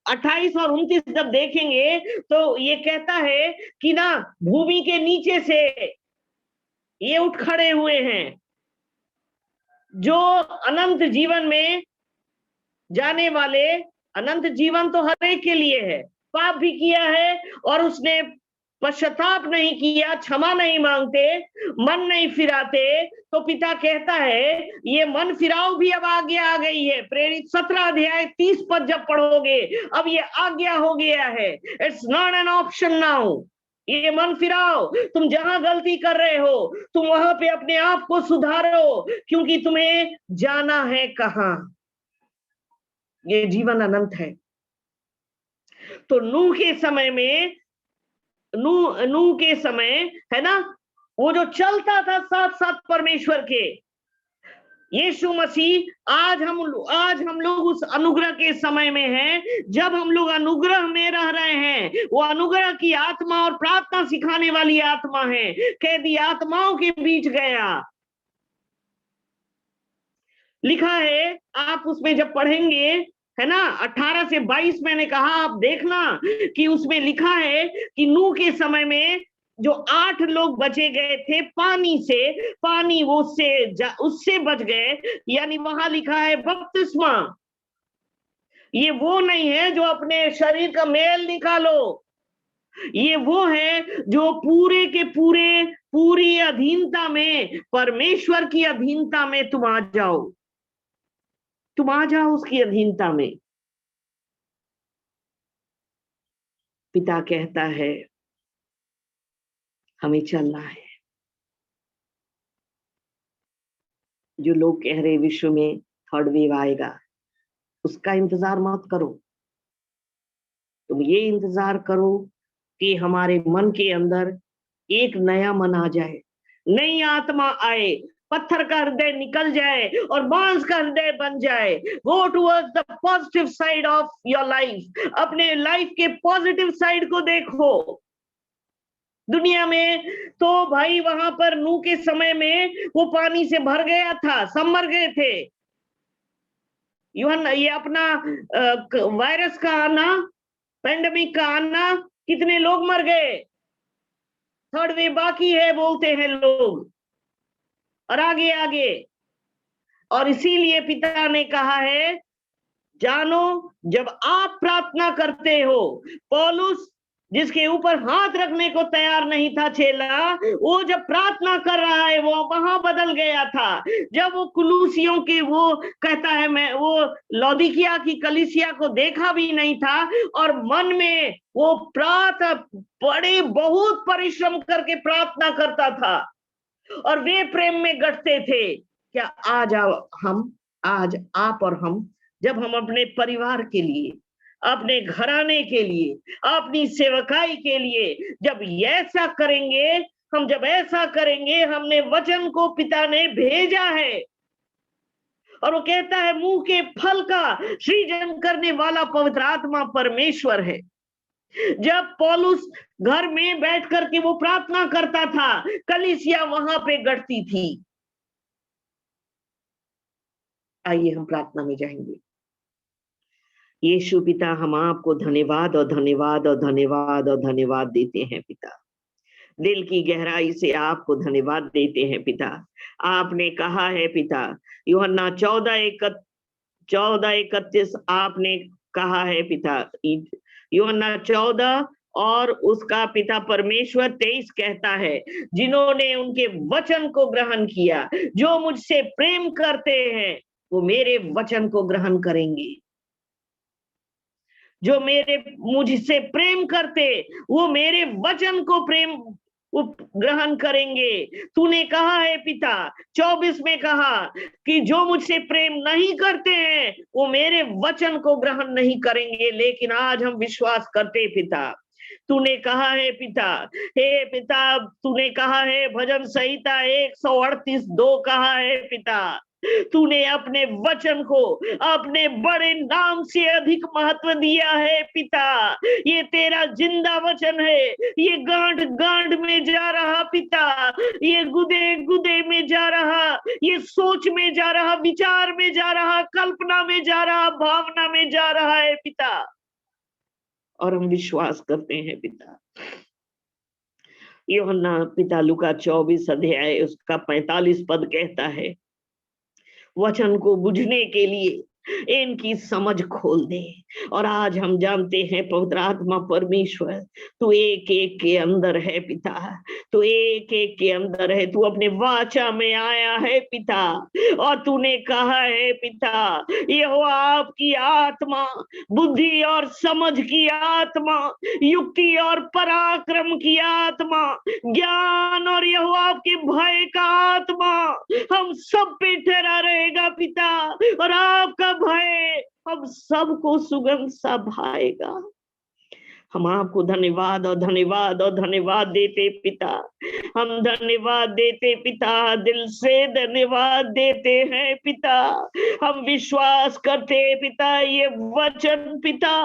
28 और 29 जब देखेंगे तो ये कहता है कि ना, भूमि के नीचे से ये उठ खड़े हुए हैं जो अनंत जीवन में जाने वाले। अनंत जीवन तो हर एक के लिए है। पाप भी किया है और उसने पश्चाताप नहीं किया, क्षमा नहीं मांगते, मन नहीं फिराते, तो पिता कहता है ये मन फिराओ भी अब आज्ञा आ गई है। प्रेरित 17 अध्याय 30 पद जब पढ़ोगे, अब ये आज्ञा हो गया है। It's not an option now. ये मन फिराओ, तुम जहां गलती कर रहे हो तुम वहां पे अपने आप को सुधारो, क्योंकि तुम्हें जाना है कहां? ये जीवन अनंत है। तो नूह के समय में, नूह के समय है ना, वो जो चलता था साथ साथ परमेश्वर के, यीशु मसीह आज हम लोग उस अनुग्रह के समय में हैं, जब हम लोग अनुग्रह में रह रहे हैं। वो अनुग्रह की आत्मा और प्रार्थना सिखाने वाली आत्मा है। कैदी आत्माओं के बीच गया, लिखा है, आप उसमें जब पढ़ेंगे है ना 18 से 22 मैंने कहा, आप देखना कि उसमें लिखा है कि नूह के समय में जो 8 लोग बचे गए थे पानी से, पानी वो उससे बच गए, यानी वहां लिखा है बपतिस्मा। ये वो नहीं है जो अपने शरीर का मेल निकालो, ये वो है जो पूरे के पूरे पूरी अधीनता में, परमेश्वर की अधीनता में तुम आ जाओ, तुम आ जाओ उसकी अधीनता में। पिता कहता है हमें चलना है। जो लोग कह रहे विश्व में थर्ड वेव आएगा, उसका इंतजार मत करो, तुम ये इंतजार करो कि हमारे मन के अंदर एक नया मन आ जाए, नई आत्मा आए, पत्थर का हृदय निकल जाए और मांस का हृदय बन जाए। Go towards the positive side of your life, अपने लाइफ के पॉजिटिव साइड को देखो। दुनिया में तो भाई वहां पर नूह के समय में वो पानी से भर गया था, सब मर गए थे। ये अपना वायरस का आना, पेंडेमिक का आना, कितने लोग मर गए। थर्ड वेव बाकी है बोलते हैं लोग, और आगे आगे। और इसीलिए पिता ने कहा है, जानो जब आप प्रार्थना करते हो, पौलुस जिसके ऊपर हाथ रखने को तैयार नहीं था चेला, वो जब प्रार्थना कर रहा है वो वहां बदल गया था। जब वो कुलूसियों के, वो कहता है मैं वो लौदीकिया की कलीसिया को देखा भी नहीं था, और मन में वो बड़े बहुत परिश्रम करके प्रार्थना करता था और वे प्रेम में गढ़ते थे। क्या आज आप और हम, जब हम अपने परिवार के लिए, अपने घराने के लिए, अपनी सेवकाई के लिए जब ऐसा करेंगे, जब ऐसा करेंगे, हमने वचन को पिता ने भेजा है, और वो कहता है मुंह के फल का सृजन करने वाला पवित्र आत्मा परमेश्वर है। जब पौलुस घर में बैठ करके वो प्रार्थना करता था, कलीसिया वहां पे गढ़ती थी। आइए हम प्रार्थना में जाएंगे। यीशु पिता, हम आपको धन्यवाद और धन्यवाद और धन्यवाद और धन्यवाद देते हैं पिता, दिल की गहराई से आपको धन्यवाद देते हैं पिता। आपने कहा है पिता, यूहन्ना 14:31 आपने कहा है पिता, यूहन्ना 14 और उसका पिता परमेश्वर 23 कहता है, जिन्होंने उनके वचन को ग्रहण किया, जो मुझसे प्रेम करते हैं वो मेरे वचन को ग्रहण करेंगे। जो मुझसे प्रेम करते वो मेरे वचन को ग्रहण करेंगे। तूने कहा है पिता 24 में कहा कि जो मुझसे प्रेम नहीं करते हैं वो मेरे वचन को ग्रहण नहीं करेंगे। लेकिन आज हम विश्वास करते पिता, तूने कहा है पिता, हे पिता, तूने कहा है भजन संहिता 138:2 कहा है पिता, तूने अपने वचन को अपने बड़े नाम से अधिक महत्व दिया है पिता। ये तेरा जिंदा वचन है, ये गांठ गांठ में जा रहा पिता, ये गुदे गुदे में जा रहा, ये सोच में जा रहा, विचार में जा रहा, कल्पना में जा रहा, भावना में जा रहा है पिता। और हम विश्वास करते हैं पिता। यूहन्ना पिता लूका 24 अध्याय उसका 45 पद कहता है, वचन को बुझने के लिए इनकी समझ खोल दे। और आज हम जानते हैं पवित्र आत्मा परमेश्वर, तू एक एक के अंदर है पिता, तू एक एक के अंदर है। तू अपने वाचा में आया है पिता, और तूने कहा है पिता, यहोवा आपकी आत्मा, बुद्धि और समझ की आत्मा, युक्ति और पराक्रम की आत्मा, ज्ञान और यहोवा आपके भय का आत्मा हम सब पे ठहरा रहेगा पिता। और आपका भय हम सबको सुगंध सा भाएगा। हम आपको धन्यवाद और धन्यवाद और धन्यवाद देते पिता, हम धन्यवाद देते पिता, दिल से धन्यवाद देते हैं पिता। हम विश्वास करते पिता, ये वचन पिता,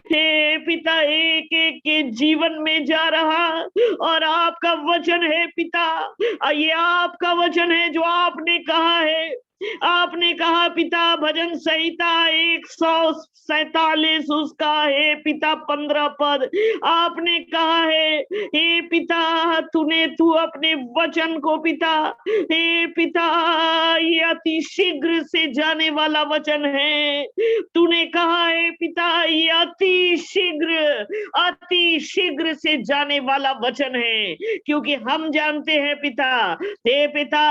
हे पिता, एक एक के जीवन में जा रहा, और आपका वचन है पिता, ये आपका वचन है जो आपने कहा है आपने कहा पिता भजन संहिता 147 उसका हे पिता 15 पद, आपने कहा है हे पिता तू अपने वचन को पिता, हे पिता ये अति शीघ्र से जाने वाला वचन है। तूने कहा है पिता ये अति शीघ्र से जाने वाला वचन है, क्योंकि हम जानते हैं पिता, हे पिता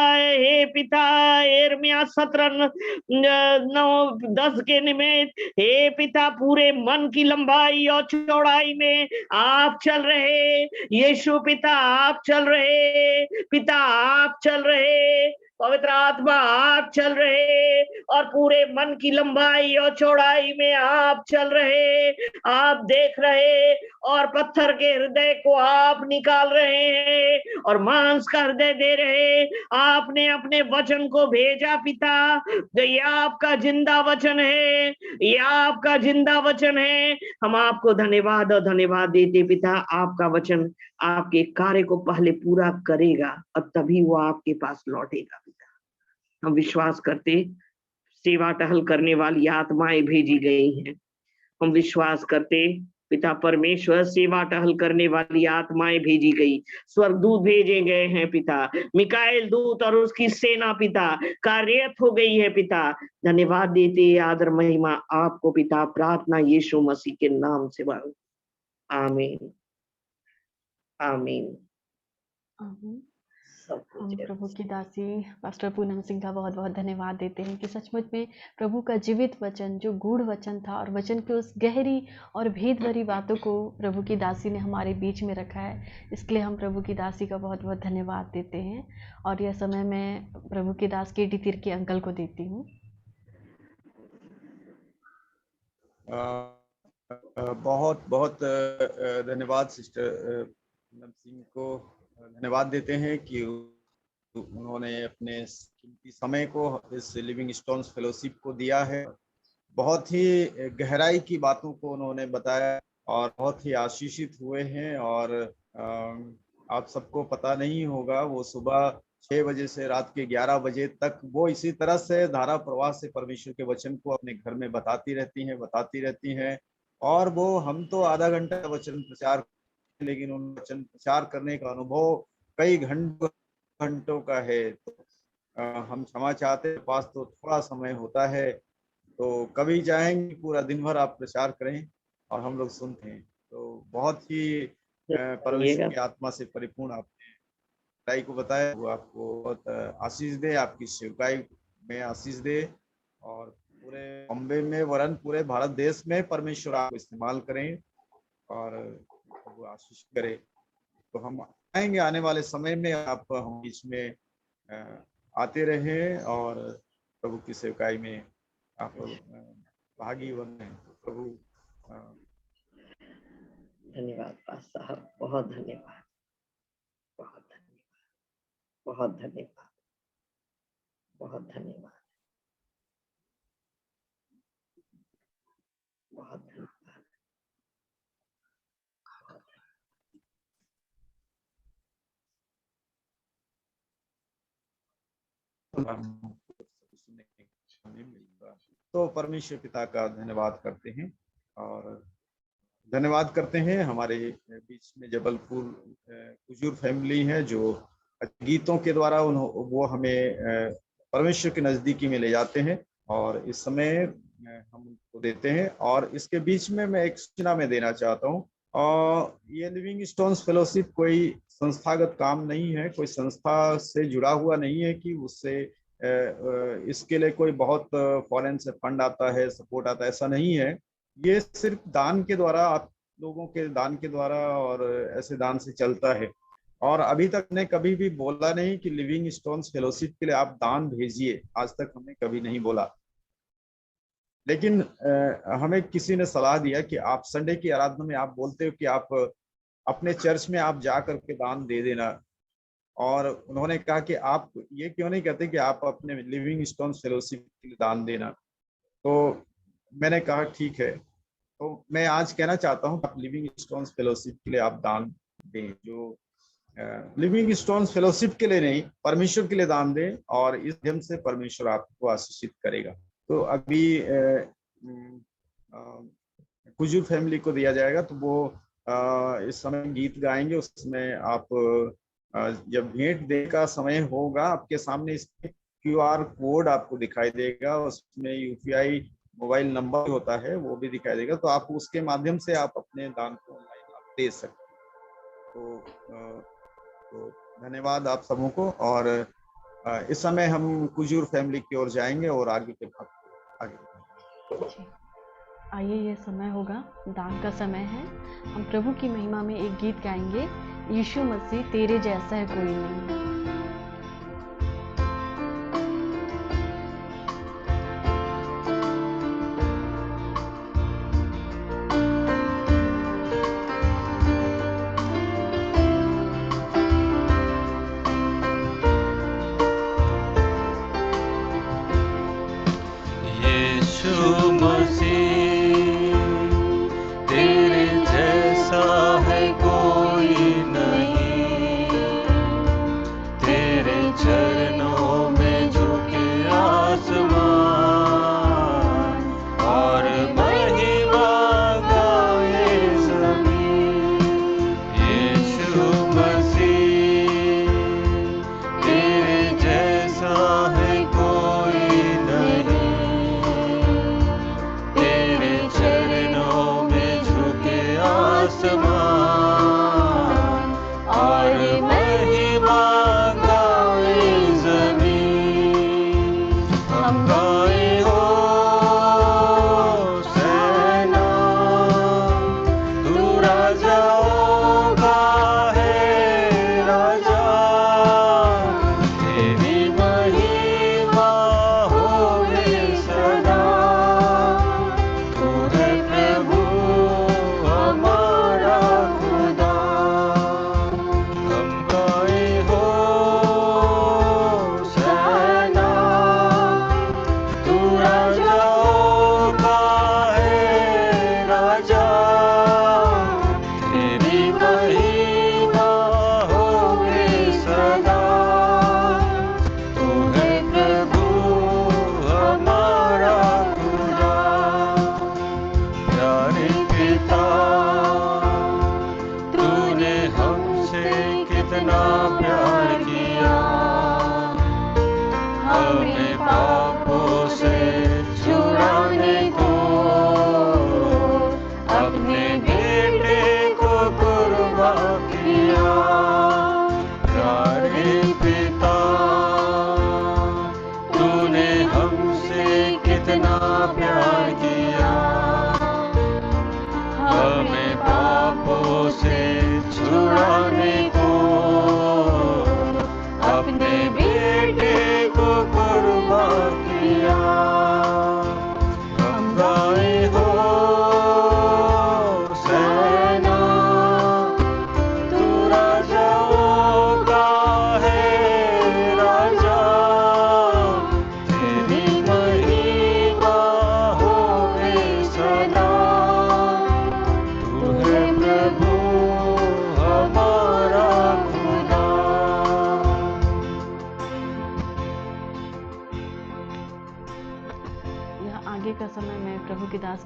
यिर्मयाह 17:9-10 के निमित्त, हे पिता पूरे मन की लंबाई और चौड़ाई में आप चल रहे, यीशु पिता आप चल रहे, पिता आप चल रहे, पवित्र आत्मा आप चल रहे, और पूरे मन की लंबाई और चौड़ाई में आप चल रहे, आप देख रहे, और पत्थर के हृदय को आप निकाल रहे हैं और मांस का हृदय दे रहे। आपने अपने वचन को भेजा पिता, ये आपका जिंदा वचन है, ये आपका जिंदा वचन है। हम आपको धन्यवाद और धन्यवाद देते पिता, आपका वचन आपके कार्य को पहले पूरा करेगा और तभी वो आपके पास लौटेगा पिता। हम विश्वास करते सेवा टहल करने वाली आत्माएं भेजी गई हैं। हम विश्वास करते पिता परमेश्वर सेवा टहल करने वाली आत्माएं भेजी गई, स्वर्गदूत भेजे गए हैं पिता, मिकाएल दूत और उसकी सेना पिता कार्यरत हो गई है पिता। धन्यवाद देते आदर महिमा आपको पिता, प्रार्थना यीशु मसीह के नाम से मांगो, आमीन आमीन। आमीन। सब हम कुछ प्रभु की दासी पास्टर पूनम सिंह का बहुत बहुत धन्यवाद देते हैं कि सचमुच में प्रभु का जीवित वचन जो गूढ़ वचन था और वचन की उस गहरी और भेद भरी बातों को प्रभु की दासी ने हमारे बीच में रखा है, इसके लिए हम प्रभु की दासी का बहुत बहुत धन्यवाद देते हैं। और यह समय मैं प्रभु की दास के डी तिर्की अंकल को देती हूँ। बहुत बहुत धन्यवाद सिस्टर पूनम सिंह को धन्यवाद देते हैं कि उन्होंने अपने कीमती समय को इस लिविंग स्टोन्स फेलोशिप को दिया है। बहुत ही गहराई की बातों को उन्होंने बताया और बहुत ही आशीषित हुए हैं। और आप सबको पता नहीं होगा, वो सुबह 6 बजे से रात के 11 बजे तक वो इसी तरह से धारा प्रवाह से परमेश्वर के वचन को अपने घर में बताती रहती हैं। और वो हम तो आधा घंटा वचन प्रचार, लेकिन उन वचन प्रचार करने का अनुभव कई घंटों का है। तो हम क्षमा चाहते हैं, पास तो थोड़ा समय होता है, तो कभी चाहेंगे पूरा दिन भर आप प्रचार करें और हम लोग सुनते हैं। तो बहुत ही परमेश्वर की आत्मा से परिपूर्ण आपने सेवकाई को बताया, वो आपको बहुत आशीष दे, आपकी सेवकाई में आशीष दे, और पूरे बॉम्बे में वरन पूरे भारत देश में परमेश्वर आपको इस्तेमाल करें और वो आशीष करे। तो हम आएंगे आने वाले समय में, आप हम बीच में आते रहें और प्रभु की सेवकाई में आप भागी बने। प्रभु धन्यवाद पास साहब, बहुत धन्यवाद, बहुत धन्यवाद, बहुत धन्यवाद, बहुत धन्यवाद, बहुत धन्यवाद। तो परमेश्वर पिता का धन्यवाद करते हैं और धन्यवाद करते हैं हमारे बीच में जबलपुर कुजूर फैमिली है, जो गीतों के द्वारा वो हमें परमेश्वर के नजदीकी में ले जाते हैं और इस समय हम उनको देते हैं। और इसके बीच में मैं एक सूचना में देना चाहता हूँ, और ये लिविंग स्टोन्स फेलोशिप कोई संस्थागत काम नहीं है, कोई संस्था से जुड़ा हुआ नहीं है कि उससे इसके लिए कोई बहुत फॉरेन से फंड आता है, सपोर्ट आता है, ऐसा नहीं है। ये सिर्फ दान के द्वारा, आप लोगों के दान के द्वारा और ऐसे दान से चलता है। और अभी तक ने कभी भी बोला नहीं कि लिविंग स्टोन्स फेलोशिप के लिए आप दान भेजिए, आज तक हमने कभी नहीं बोला। लेकिन हमें किसी ने सलाह दिया कि आप संडे की आराधना में आप बोलते हो कि आप अपने चर्च में आप जा करके दान दे देना, और उन्होंने कहा कि आप ये क्यों नहीं कहते कि आप अपने लिविंग स्टोन्स फेलोशिप के लिए दान देना। तो मैंने कहा ठीक है, तो मैं आज कहना चाहता हूँ आप लिविंग स्टोन्स फेलोशिप के लिए आप दान दें। जो लिविंग स्टोन्स फेलोशिप के लिए नहीं, परमेश्वर के लिए दान दें और इस माध्यम से परमेश्वर आपको आशीषित करेगा। तो अभी कुजूर फैमिली को दिया जाएगा, तो वो इस समय गीत गाएंगे। उसमें आप जब भेंट देने का समय होगा, आपके सामने इसमें QR कोड आपको दिखाई देगा, उसमें UPI मोबाइल नंबर होता है वो भी दिखाई देगा, तो आप उसके माध्यम से आप अपने दान को ऑनलाइन आप दे सकते हैं। तो धन्यवाद आप सबों को। और इस समय हम कुजूर फैमिली की ओर जाएंगे और आगे के भाग आगे। आइए, ये समय होगा, दान का समय है। हम प्रभु की महिमा में एक गीत गाएंगे, यीशु मसीह तेरे जैसा है कोई नहीं।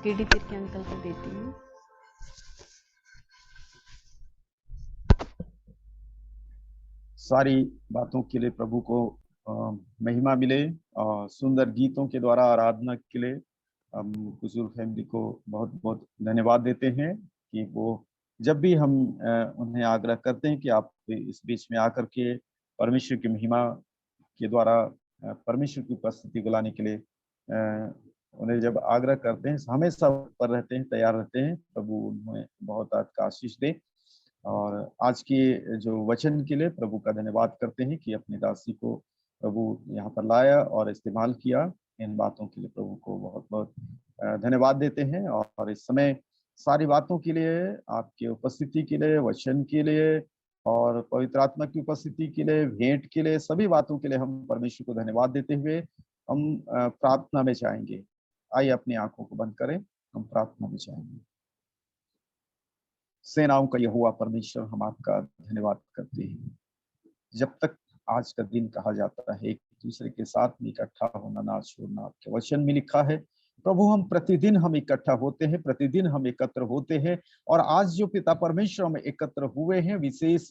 KD तिर्की अंकल को देती हूँ। सारी बातों के लिए प्रभु को महिमा मिले और सुंदर गीतों के द्वारा आराधना के लिए हम कुजूर फैमिली को बहुत बहुत धन्यवाद देते हैं कि वो जब भी हम उन्हें आग्रह करते हैं कि आप इस बीच में आकर के परमेश्वर की महिमा के द्वारा परमेश्वर की उपस्थिति को लाने के लिए उन्हें जब आग्रह करते हैं, हमेशा पर रहते हैं, तैयार रहते हैं। प्रभु उन्हें बहुत आशीष दे। और आज के जो वचन के लिए प्रभु का धन्यवाद करते हैं कि अपनी दासी को प्रभु यहाँ पर लाया और इस्तेमाल किया। इन बातों के लिए प्रभु को बहुत बहुत धन्यवाद देते हैं। और इस समय सारी बातों के लिए, आपकी उपस्थिति के लिए, वचन के लिए और पवित्र आत्मा की उपस्थिति के लिए, भेंट के लिए, सभी बातों के लिए हम परमेश्वर को धन्यवाद देते हुए हम प्रार्थना में जाएंगे। आइए अपनी आंखों को बंद करें, हम प्रार्थना में जाएंगे। सेनाओं का यहोवा परमेश्वर, हम आपका धन्यवाद करते हैं। जब तक आज का दिन कहा जाता है एक दूसरे के साथ में इकट्ठा होना ना छोड़ना, आपके वचन में लिखा है प्रभु, हम प्रतिदिन हम इकट्ठा होते हैं, प्रतिदिन हम एकत्र होते हैं। और आज जो पिता परमेश्वर हम एकत्र हुए हैं, विशेष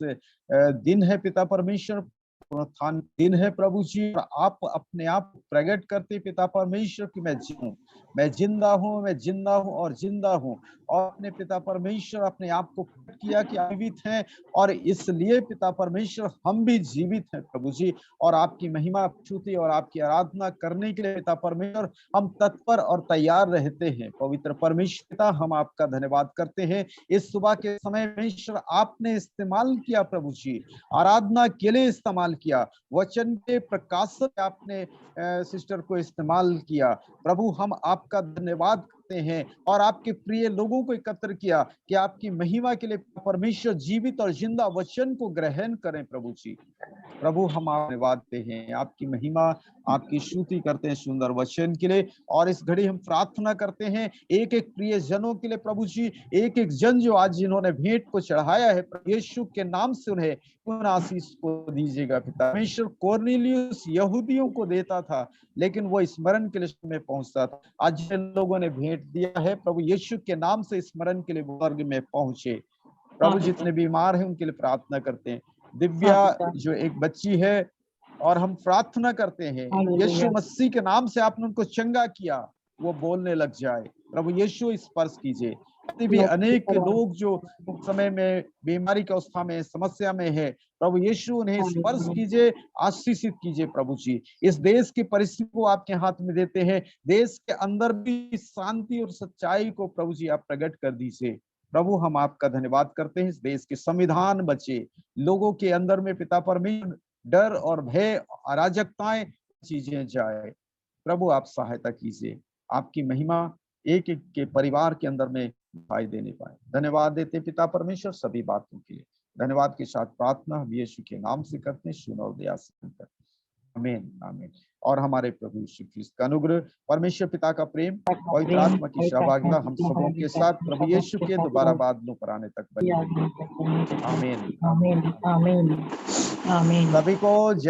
दिन है पिता परमेश्वर, पुनरुत्थान दिन है प्रभु जी। और आप अपने आप प्रकट करते पिता परमेश्वर कि मैं जीऊं, मैं जिंदा हूं, मैं जिंदा हूं और जिंदा हूं। और अपने पिता परमेश्वर अपने आप को प्रकट किया कि जीवित हैं, और इसलिए पिता परमेश्वर हम भी जीवित हैं प्रभु जी। और आपकी महिमा स्तुति और आपकी आराधना करने के लिए पिता परमेश्वर हम तत्पर और तैयार रहते हैं। पवित्र परमेश्वर पिता, हम आपका धन्यवाद करते हैं। इस सुबह के समय परमेश्वर आपने इस्तेमाल किया प्रभु जी, आराधना के लिए इस्तेमाल किया, वचन के प्रकाश से आपने सिस्टर को इस्तेमाल किया प्रभु। हम आपका धन्यवाद करते हैं और आपके प्रिय लोगों को एकत्र किया कि आपकी महिमा के लिए परमेश्वर जीवित और जिंदा वचन को ग्रहण करें प्रभु जी। प्रभु हम आप धन्यवाद देते हैं, आपकी महिमा आपकी स्तुति करते हैं सुंदर वचन के लिए। और इस घड़ी हम प्रार्थना करते हैं एक एक प्रिय जनों के लिए प्रभु जी, एक एक जन जो आज जिन्होंने भेंट को चढ़ाया है, यीशु के नाम से उन्हें उन आशीष को दीजिएगा पिता परमेश्वर। कोर्नेलियुस यहूदियों को देता था, लेकिन वो स्मरण के लिए में पहुंचता था। आज जिन लोगों ने भेंट दिया है प्रभु यीशु के नाम से स्मरण के लिए वर्ग में पहुंचे प्रभु। जितने बीमार हैं उनके लिए प्रार्थना करते हैं। दिव्या जो एक बच्ची है, और हम प्रार्थना करते हैं यीशु मसीह के नाम से आपने उनको चंगा किया, वो बोलने लग जाए प्रभु यीशु। स्पर्श कीजिए भी अनेक लोग जो समय में बीमारी की अवस्था में समस्या में है प्रभु यीशु, उन्हें स्पर्श कीजिए, आशीषित कीजिए प्रभु जी। इस देश की परिस्थिति को आपके हाथ में देते हैं, देश के अंदर भी शांति और सच्चाई को प्रभु जी आप प्रकट कर दीजिए प्रभु। हम आपका धन्यवाद करते हैं, इस देश के संविधान बचे, लोगों के अंदर में पिता परमेश्वर डर और भय अराजकताएं चीजें जाए प्रभु, आप सहायता कीजिए। आपकी महिमा एक एक के परिवार के अंदर में दिखाई देने पाए। धन्यवाद देते पिता परमेश्वर सभी बातों के लिए। धन्यवाद के साथ प्रार्थना हम यीशु के नाम से करते हैं, सुनो और दया से करते हैं, आमीन आमीन। और हमारे प्रभु यीशु ख्रिस्त का अनुग्रह, परमेश्वर पिता का प्रेम, पवित्र आत्मा की सहभागिता हम सबों के साथ प्रभु यीशु के दोबारा बादलों पर आने तक बनी रहे। आमीन आमीन आमीन। सभी को जय